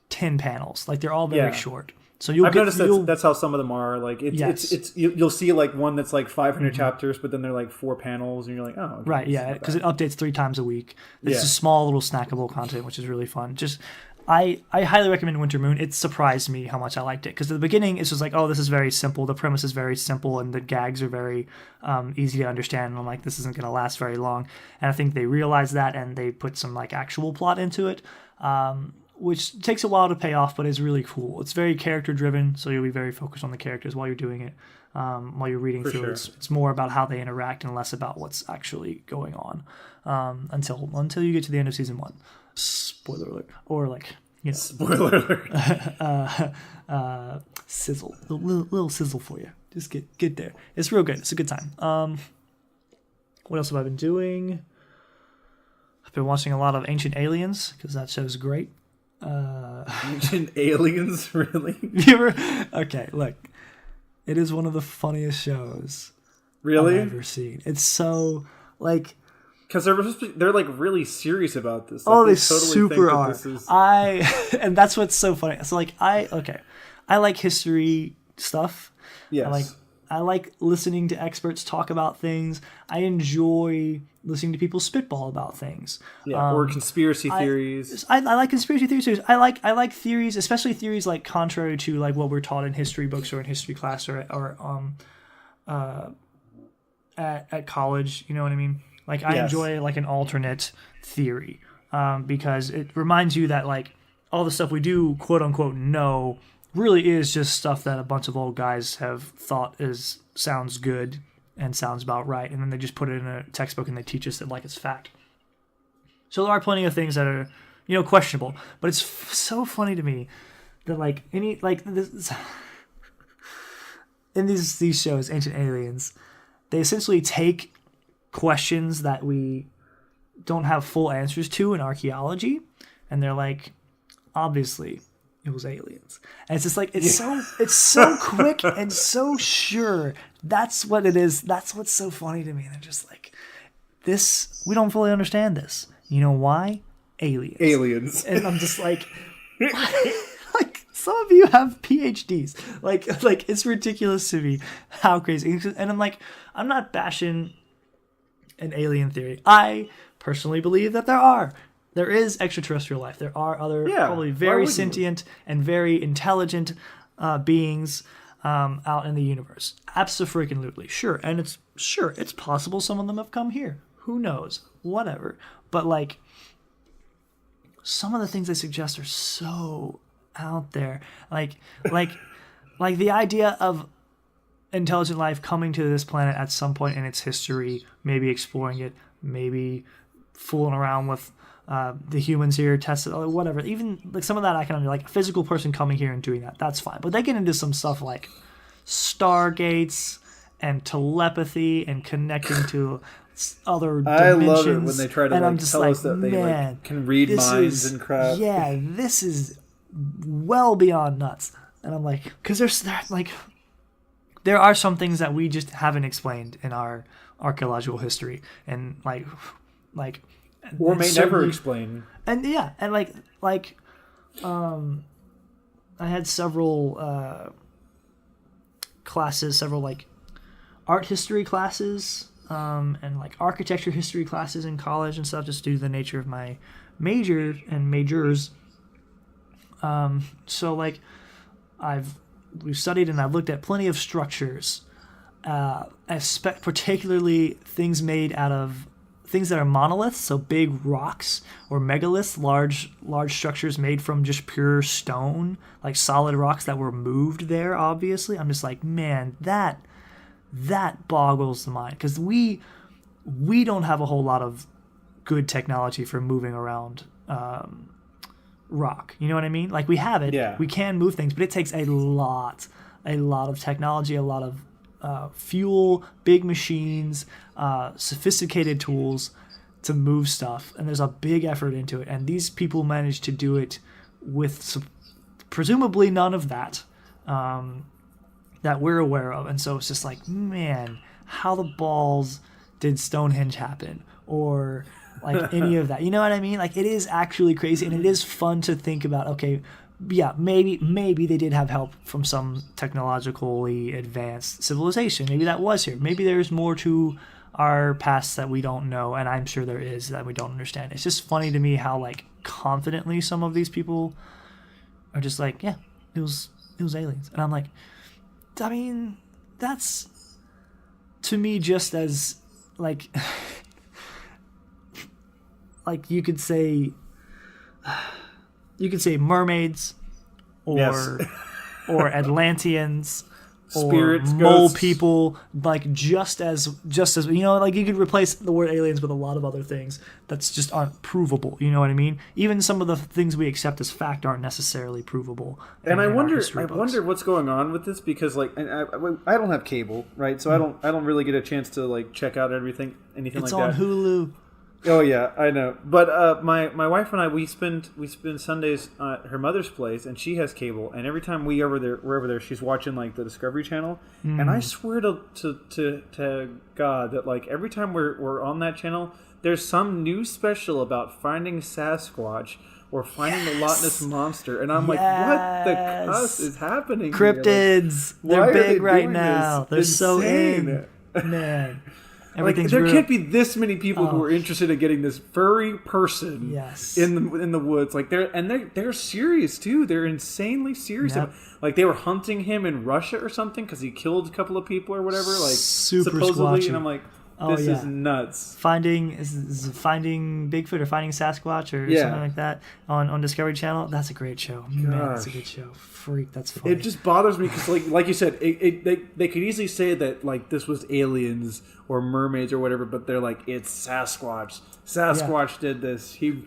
10 panels. They're all very short. So I've noticed that's how some of them are. Like you'll see like one that's like 500 chapters, but then they're like 4 panels, and you're like, oh, okay, right, yeah, because it updates 3 times a week. It's just small little snackable content, which is really fun. I highly recommend Winter Moon. It surprised me how much I liked it, because at the beginning it's just like, oh, this is very simple. The premise is very simple, and the gags are very easy to understand. And I'm like, this isn't going to last very long. And I think they realized that, and they put some like actual plot into it, which takes a while to pay off, but is really cool. It's very character driven, so you'll be very focused on the characters while you're doing it. While you're reading through it, it's more about how they interact and less about what's actually going on until you get to the end of season 1. Spoiler alert, or like, spoiler alert. Sizzle, a little sizzle for you. Just get there. It's real good. It's a good time. What else have I been doing? I've been watching a lot of Ancient Aliens, because that show's great. Ancient Aliens, really? Okay, look, it is one of the funniest shows really I've ever seen. It's so like. Because they're like really serious about this. Like, they totally super are. And that's what's so funny. So like I like history stuff. Yes. I like listening to experts talk about things. I enjoy listening to people spitball about things. Yeah, or conspiracy theories. I like conspiracy theories. I like theories, especially theories like contrary to like what we're taught in history books or in history class or at college. You know what I mean? Like, I enjoy, like, an alternate theory because it reminds you that, like, all the stuff we do, quote-unquote, know really is just stuff that a bunch of old guys have thought sounds good and sounds about right, and then they just put it in a textbook and they teach us it like it's fact. So there are plenty of things that are, questionable, but it's so funny to me that, like, in these shows, Ancient Aliens, they essentially take questions that we don't have full answers to in archaeology, and they're like, obviously it was aliens, and it's just like it's so quick and so sure that's what it is. That's what's so funny to me. They're just like, this, we don't fully understand this. You know why? Aliens. And I'm just like like, some of you have PhDs, like it's ridiculous to me how crazy. And I'm like, I'm not bashing an alien theory. I personally believe that there is extraterrestrial life. There are other probably very sentient and very intelligent beings out in the universe. Absolutely, sure. And it's possible some of them have come here. Who knows? Whatever. But like, some of the things they suggest are so out there. Like the idea of intelligent life coming to this planet at some point in its history, maybe exploring it, maybe fooling around with the humans here, test it, whatever. Even like some of that I can like a physical person coming here and doing that's fine. But they get into some stuff like stargates and telepathy and connecting to other dimensions. I love it when they try to like, tell us that they can read minds and crap. Yeah, this is well beyond nuts. And I'm like, because there are some things that we just haven't explained in our archaeological history, and like or may never explain. And I had several classes, several like art history classes, and like architecture history classes in college and stuff, just due to the nature of my major and majors. So like we've studied and I've looked at plenty of structures, particularly things made out of things that are monoliths, so big rocks, or megaliths, large structures made from just pure stone, like solid rocks that were moved there, obviously. I'm just like, man, that boggles the mind, because we don't have a whole lot of good technology for moving around rock. You know what I mean? Like, we have it. Yeah. We can move things, but it takes a lot of technology, a lot of fuel, big machines, sophisticated tools to move stuff, and there's a big effort into it. And these people managed to do it with presumably none of that that we're aware of. And so it's just like, man, how the balls did Stonehenge happen? Or like any of that, you know what I mean? Like, it is actually crazy, and it is fun to think about. Okay, yeah, maybe they did have help from some technologically advanced civilization. Maybe that was here. Maybe there's more to our past that we don't know, and I'm sure there is that we don't understand. It's just funny to me how like confidently some of these people are just like, yeah, it was aliens, and I'm like, I mean, that's to me just as like like you could say mermaids or Yes. or Atlanteans Spirits, or mole ghosts. people, like just as like you could replace the word aliens with a lot of other things that's just aren't provable. You know what I mean? Even some of the things we accept as fact aren't necessarily provable. And I in our wonder history books. what's going on with this, because like, and I don't have cable, right? So I don't really get a chance to like check out anything It's like on that. Hulu. Oh yeah, I know. But my wife and I, we spend Sundays at her mother's place, and she has cable. And every time we're over there, she's watching like the Discovery Channel. And I swear to God that like every time we're on that channel, there's some new special about finding Sasquatch or finding the Loch Ness monster. And I'm like, what the cuss is happening? Cryptids. Here? Like, They're why are big they right doing now. this? They're Insane. so in. Man. Like, there can't be this many people who are interested in getting this furry person in the woods. Like they're serious too. They're insanely serious. Yep. Like they were hunting him in Russia or something because he killed a couple of people or whatever. Like super supposedly, squatchy. and I'm like, this is nuts. Finding Bigfoot or Finding Sasquatch or something like that on Discovery Channel. That's a great show. Man, that's a good show. Freak, that's funny. It just bothers me because, like you said, they could easily say that like this was aliens or mermaids or whatever, but they're like, it's Sasquatch. Sasquatch did this. He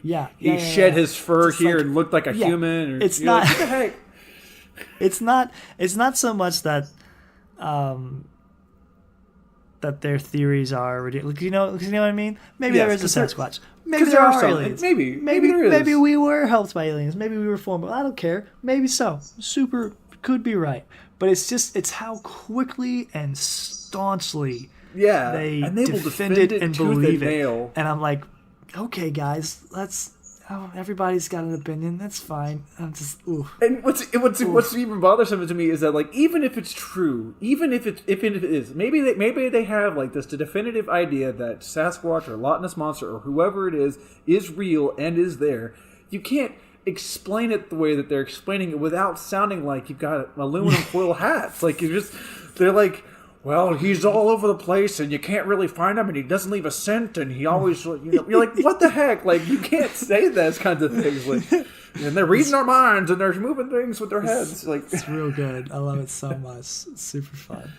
shed his fur just here and looked like a human. Or, it's not. Like, what the heck? It's not so much that that their theories are ridiculous. You know what I mean? Maybe there is a Sasquatch. Maybe there are aliens. Maybe there is. Maybe we were helped by aliens. Maybe we were formed. I don't care. Maybe so. Super could be right. But it's how quickly and staunchly they defend it and believe it. And I'm like, okay, guys, everybody's got an opinion. That's fine. I'm just ooh. And what's even bothersome to me is that like even if it's true, even if it is, maybe they have like this definitive idea that Sasquatch or Loch Ness monster or whoever it is real and is there. You can't explain it the way that they're explaining it without sounding like you've got aluminum foil hats. Like they're like, well, he's all over the place, and you can't really find him, and he doesn't leave a scent, and he always, you're like, what the heck? Like, you can't say those kinds of things. Like, and they're reading our minds, and they're moving things with their heads. Like, it's real good. I love it so much. It's super fun.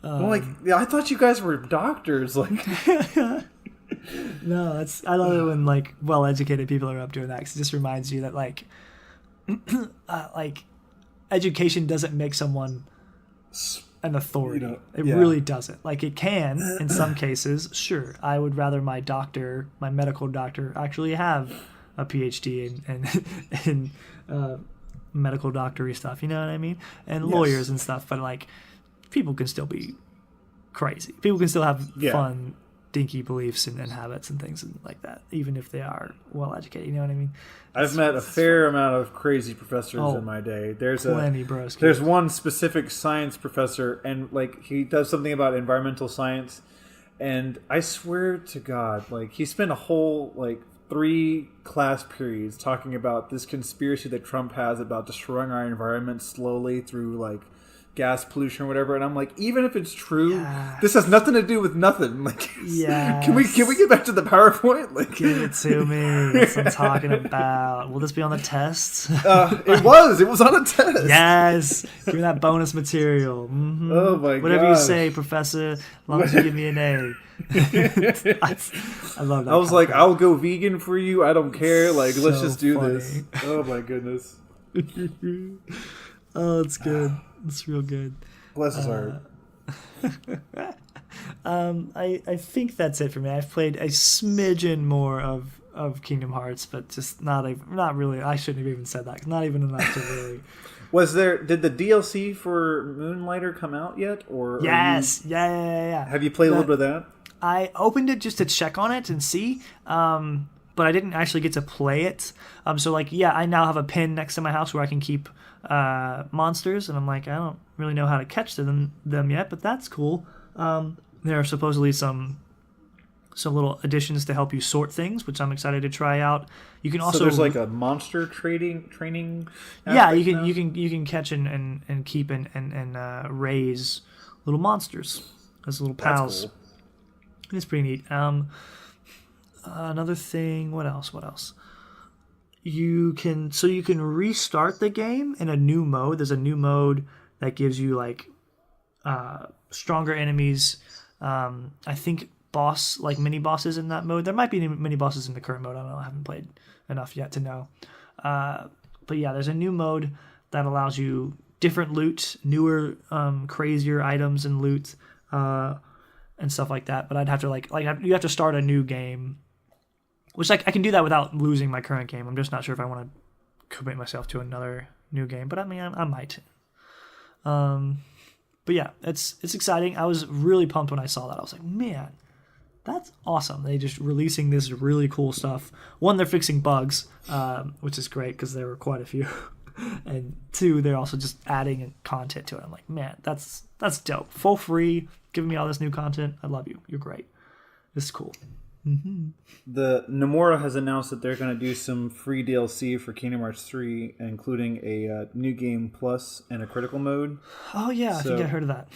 I thought you guys were doctors. Like, no, I love it when like well-educated people are up doing that. 'Cause it just reminds you that like, like, education doesn't make someone an authority. It really doesn't. Like it can in some cases. Sure, I would rather my medical doctor actually have a PhD in medical doctory stuff. You know what I mean? And lawyers and stuff. But like, people can still be crazy. People can still have fun, dinky beliefs and habits and things like that, even if they are well educated. You know what I mean? I've met a fair amount of crazy professors in my day. There's one specific science professor, and like he does something about environmental science, and I swear to God, like he spent a whole like 3 class periods talking about this conspiracy that Trump has about destroying our environment slowly through like gas pollution or whatever, and I'm like, even if it's true, this has nothing to do with nothing. Like, can we get back to the PowerPoint? Like, give it to me. That's what I'm talking about. Will this be on the test? It was on a test. Yes, give me that bonus material. Mm-hmm. Oh my god! Whatever you say, Professor, as long as you give me an A. I love that. I was like, I'll go vegan for you. I don't care. Like, let's just do funny. this. Oh my goodness. Oh, it's good. It's real good. Bless his heart. I think that's it for me. I've played a smidgen more of Kingdom Hearts, but just not really. I shouldn't have even said that. Not even enough to really. Did the DLC for Moonlighter come out yet? Or yes, yeah. Have you played a little bit of that? I opened it just to check on it and see. but I didn't actually get to play it. So like, yeah, I now have a pen next to my house where I can keep monsters, and I'm like, I don't really know how to catch them yet, but that's cool. There are supposedly some little additions to help you sort things, which I'm excited to try out. You can also, so there's like a monster training. Yeah, you can catch and keep and raise little monsters as little pals. That's cool. It's pretty neat. Another thing, what else? You can restart the game in a new mode. There's a new mode that gives you like stronger enemies. I think mini bosses in that mode. There might be mini bosses in the current mode. I don't know. I haven't played enough yet to know. But yeah, there's a new mode that allows you different loot, newer, crazier items and loot, and stuff like that. But I'd have to you have to start a new game, which I can do that without losing my current game. I'm just not sure if I want to commit myself to another new game. But I mean, I might. But yeah, it's exciting. I was really pumped when I saw that. I was like, man, that's awesome. They just releasing this really cool stuff. One, they're fixing bugs, which is great because there were quite a few. And two, they're also just adding content to it. I'm like, man, that's dope. Full free, giving me all this new content. I love you. You're great. This is cool. Mm-hmm. The Nomura has announced that they're going to do some free DLC for Kingdom Hearts 3, including a new game plus and a critical mode. Oh yeah, I think I heard of that.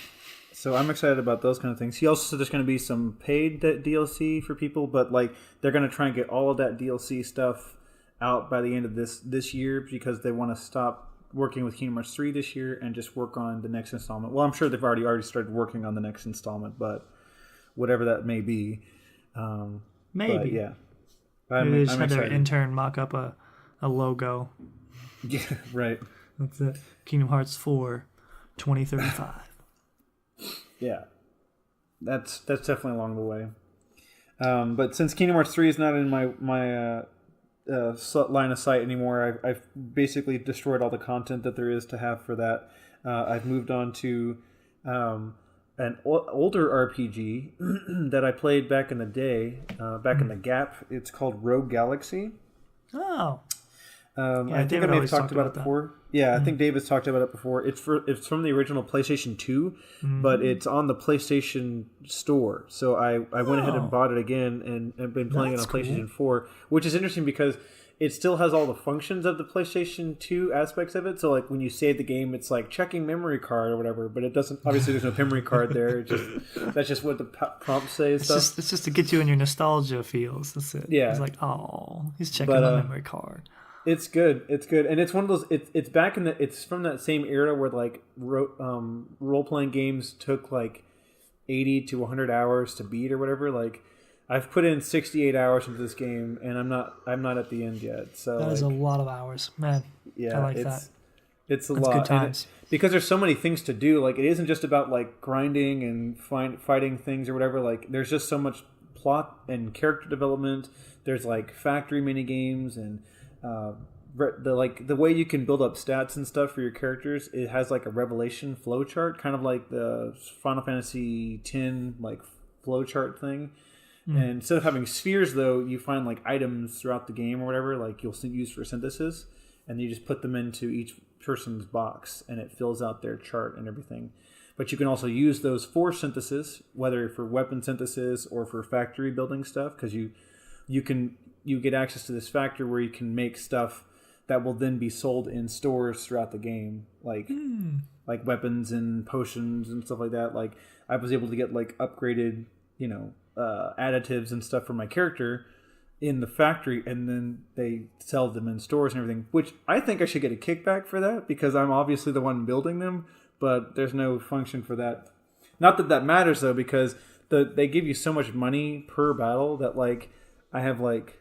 So I'm excited about those kind of things. He also said there's going to be some paid DLC for people, but like they're going to try and get all of that DLC stuff out by the end of this year because they want to stop working with Kingdom Hearts 3 this year and just work on the next installment. Well, I'm sure they've already started working on the next installment, but whatever that may be. Maybe. But yeah. Maybe they just had their intern mock up a logo. Yeah, right. That's it. Kingdom Hearts 4 2035. Yeah. That's definitely along the way. But since Kingdom Hearts 3 is not in my line of sight anymore, I've basically destroyed all the content that there is to have for that. I've moved on to an older RPG that I played back in the day, back in the Gap. It's called Rogue Galaxy. Oh. I think I may have talked about it before. Yeah, I think Dave has talked about it before. It's from the original PlayStation 2, but it's on the PlayStation Store. So I went ahead and bought it again and been playing it on PlayStation 4, which is interesting because it still has all the functions of the PlayStation 2 aspects of it. So like when you save the game, it's like checking memory card or whatever, but it doesn't. Obviously, there's no memory card there. That's just what the prompts say. It's just to get you in your nostalgia feels. That's it. Yeah. It's like, oh, he's checking my memory card. It's good, and it's one of those. It's back in it's from that same era where like role playing games took like 80 to 100 hours to beat or whatever. Like I've put in 68 hours into this game, and I'm not at the end yet. So that is a lot of hours, man. Yeah, I like that. It's a That's lot. Good times. Because there's so many things to do. Like it isn't just about like grinding and fighting things or whatever. Like there's just so much plot and character development. There's like factory mini games and the way you can build up stats and stuff for your characters. It has like a revelation flowchart, kind of like the Final Fantasy X like flowchart thing. And instead of having spheres, though, you find like items throughout the game or whatever, like you'll use for synthesis, and you just put them into each person's box, and it fills out their chart and everything. But you can also use those for synthesis, whether for weapon synthesis or for factory building stuff, because you get access to this factory where you can make stuff that will then be sold in stores throughout the game, like weapons and potions and stuff like that. Like I was able to get like upgraded, additives and stuff for my character in the factory, and then they sell them in stores and everything. Which I think I should get a kickback for that because I'm obviously the one building them, but there's no function for that. Not that matters though, because they give you so much money per battle that like I have like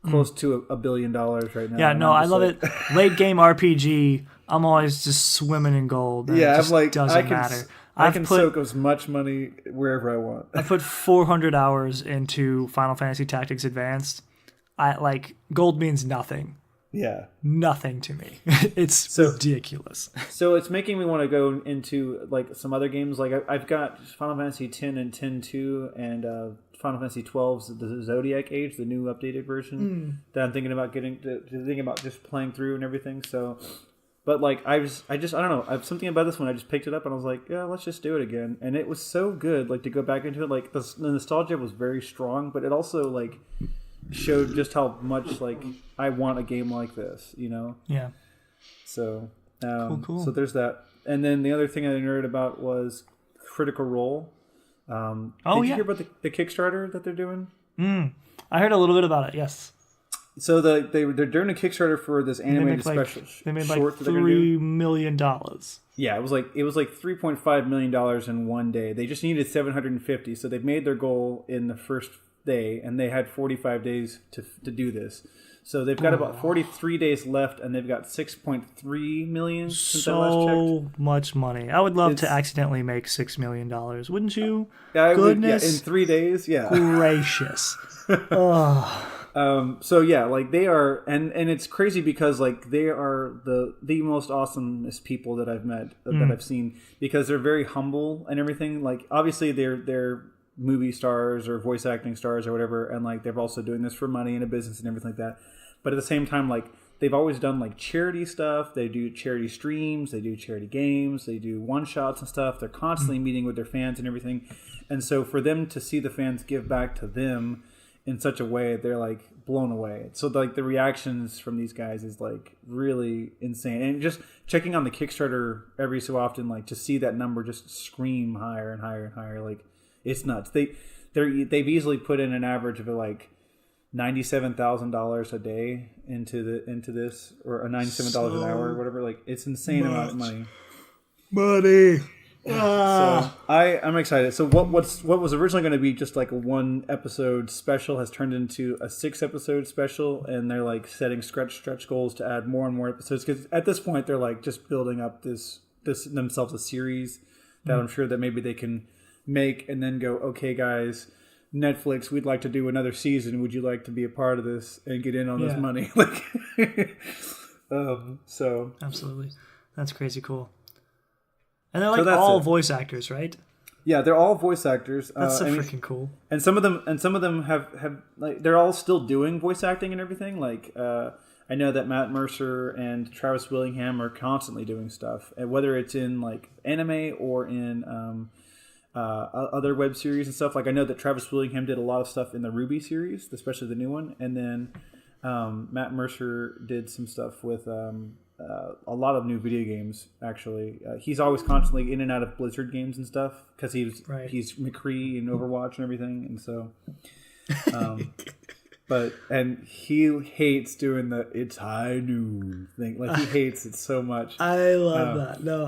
close to $1 billion right now. Yeah, no, I love it. Late game RPG, I'm always just swimming in gold. Yeah, I'm like, doesn't matter. I can soak as much money wherever I want. I put 400 hours into Final Fantasy Tactics Advanced. Gold means nothing. Yeah. Nothing to me. It's ridiculous. So it's making me want to go into like some other games. Like I've got Final Fantasy X and X-2 and Final Fantasy 12's the Zodiac Age, the new updated version that I'm thinking about thinking about just playing through and everything. So, but like I don't know. Something about this one, I just picked it up and I was like, yeah, let's just do it again. And it was so good, like to go back into it. Like the nostalgia was very strong, but it also like showed just how much like I want a game like this, you know? Yeah. So, cool. So there's that. And then the other thing I nerded about was Critical Role. Did you hear about the Kickstarter that they're doing? I heard a little bit about it. Yes. So they're doing a Kickstarter for this animated special. They made like $3 million. Yeah, it was like $3.5 million in one day. They just needed 750, so they've made their goal in the first day, and they had 45 days to do this. So they've got about 43 days left, and they've got 6.3 million since I last checked. So much money. I would love to accidentally make $6 million, wouldn't you? Goodness. In 3 days, yeah. Gracious. So yeah, like they are, and it's crazy because like they are the most awesomest people that I've met, that I've seen, because they're very humble and everything. Like obviously they're movie stars or voice acting stars or whatever, and like they're also doing this for money and a business and everything like that. But at the same time, like they've always done like charity stuff. They do charity streams, they do charity games, they do one shots and stuff. They're constantly meeting with their fans and everything. And so for them to see the fans give back to them in such a way, they're like blown away. So like the reactions from these guys is like really insane. And just checking on the Kickstarter every so often, like to see that number just scream higher and higher and higher, like it's nuts. They've easily put in an average of like $97,000 a day into this, or $97 an hour or whatever. Like it's insane amount of money. So I'm excited. So what was originally going to be just like a 1 episode special has turned into a 6 episode special, and they're like setting stretch goals to add more and more episodes, because at this point they're like just building up this themselves a series that I'm sure that maybe they can make and then go, okay guys, Netflix, we'd like to do another season. Would you like to be a part of this and get in on this money? Like, so absolutely, that's crazy cool. And they're like all voice actors, right? Yeah, they're all voice actors. That's freaking cool. And some of them have like they're all still doing voice acting and everything. Like I know that Matt Mercer and Travis Willingham are constantly doing stuff, and whether it's in like anime or in other web series and stuff. Like I know that Travis Willingham did a lot of stuff in the Ruby series, especially the new one, and then Matt Mercer did some stuff with a lot of new video games. Actually, he's always constantly in and out of Blizzard games and stuff because he's McCree in Overwatch and everything, and so. And he hates doing the "it's high noon" thing. Like he hates it so much. I love that. No,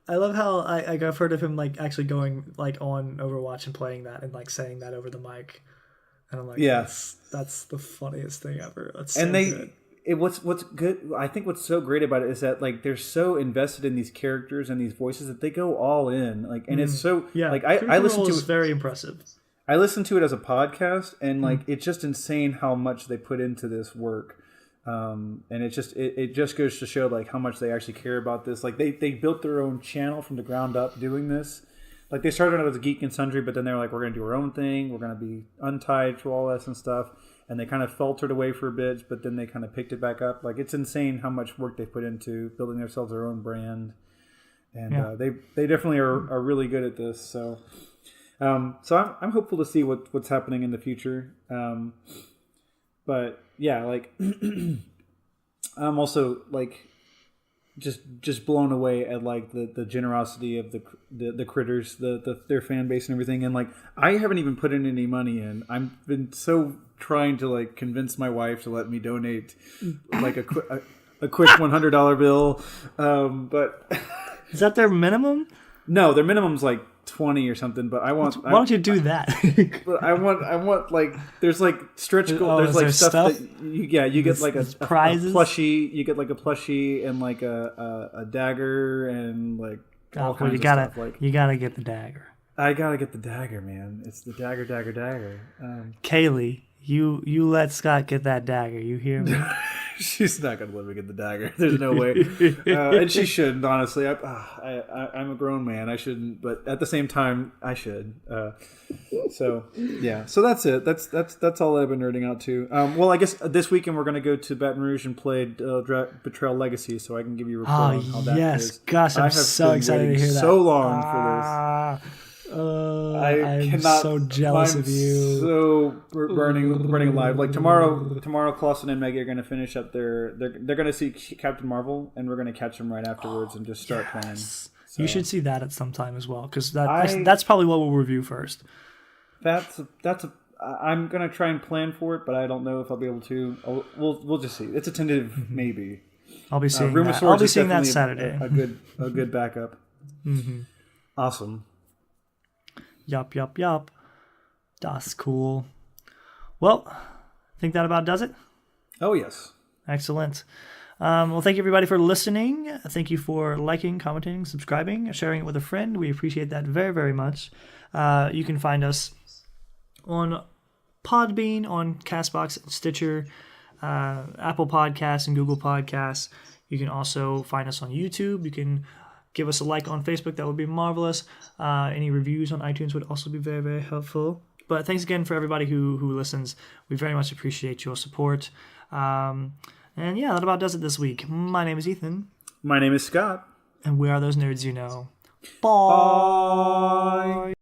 I love how I've heard of him like actually going like on Overwatch and playing that and like saying that over the mic, and I'm like, yes, that's the funniest thing ever. That's so good. What's good, I think what's so great about it is that like they're so invested in these characters and these voices that they go all in. Like, and it's so like I listen to it. Very impressive. I listen to it as a podcast, and like it's just insane how much they put into this work. And it just goes to show like how much they actually care about this. Like they built their own channel from the ground up doing this. Like they started out as a Geek and Sundry, but then they're like, we're going to do our own thing. We're going to be untied to all this and stuff. And they kind of faltered away for a bit, but then they kind of picked it back up. Like it's insane how much work they put into building themselves their own brand. And they definitely are really good at this. So I'm hopeful to see what's happening in the future. But yeah, like I'm also like just blown away at like the generosity of the critters, their fan base and everything. And like I haven't even put in any money in. I've been so trying to like convince my wife to let me donate like a quick $100 bill. But is that their minimum? No, their minimum's like 20 or something, but I want. Why don't you do that? But I want like there's like stretch goals. There's like stuff that you get like a plushie. You get like a plushie and like a dagger and like all kinds of stuff. Like you gotta get the dagger. I gotta get the dagger, man. It's the dagger. Kaylee, you let Scott get that dagger. You hear me? She's not going to let me get the dagger. There's no way. And she shouldn't, honestly. I'm a grown man. I shouldn't. But at the same time, I should. So, yeah. So that's it. That's all I've been nerding out to. Well, I guess this weekend we're going to go to Baton Rouge and play Betrayal Legacy, so I can give you a report on how that is. Gosh, I'm so excited to hear that. So long for this. I'm so jealous of you. So burning alive. Like tomorrow, Clausen and Maggie are going to finish up they're going to see Captain Marvel, and we're going to take them right afterwards and just start playing. So. You should see that at some time as well, because that's probably what we'll review first. I'm going to try and plan for it, but I don't know if I'll be able to. We'll just see. It's a tentative maybe. I'll be seeing that. I'll be seeing that Saturday. A good backup. Mm-hmm. Awesome. Yup. That's cool. Well, I think that about does it. Oh, yes. Excellent. Well, thank you, everybody, for listening. Thank you for liking, commenting, subscribing, sharing it with a friend. We appreciate that very, very much. You can find us on Podbean, on CastBox, Stitcher, Apple Podcasts, and Google Podcasts. You can also find us on YouTube. You can give us a like on Facebook. That would be marvelous. Any reviews on iTunes would also be very, very helpful. But thanks again for everybody who listens. We very much appreciate your support. And yeah, that about does it this week. My name is Ethan. My name is Scott. And we are those nerds you know. Bye.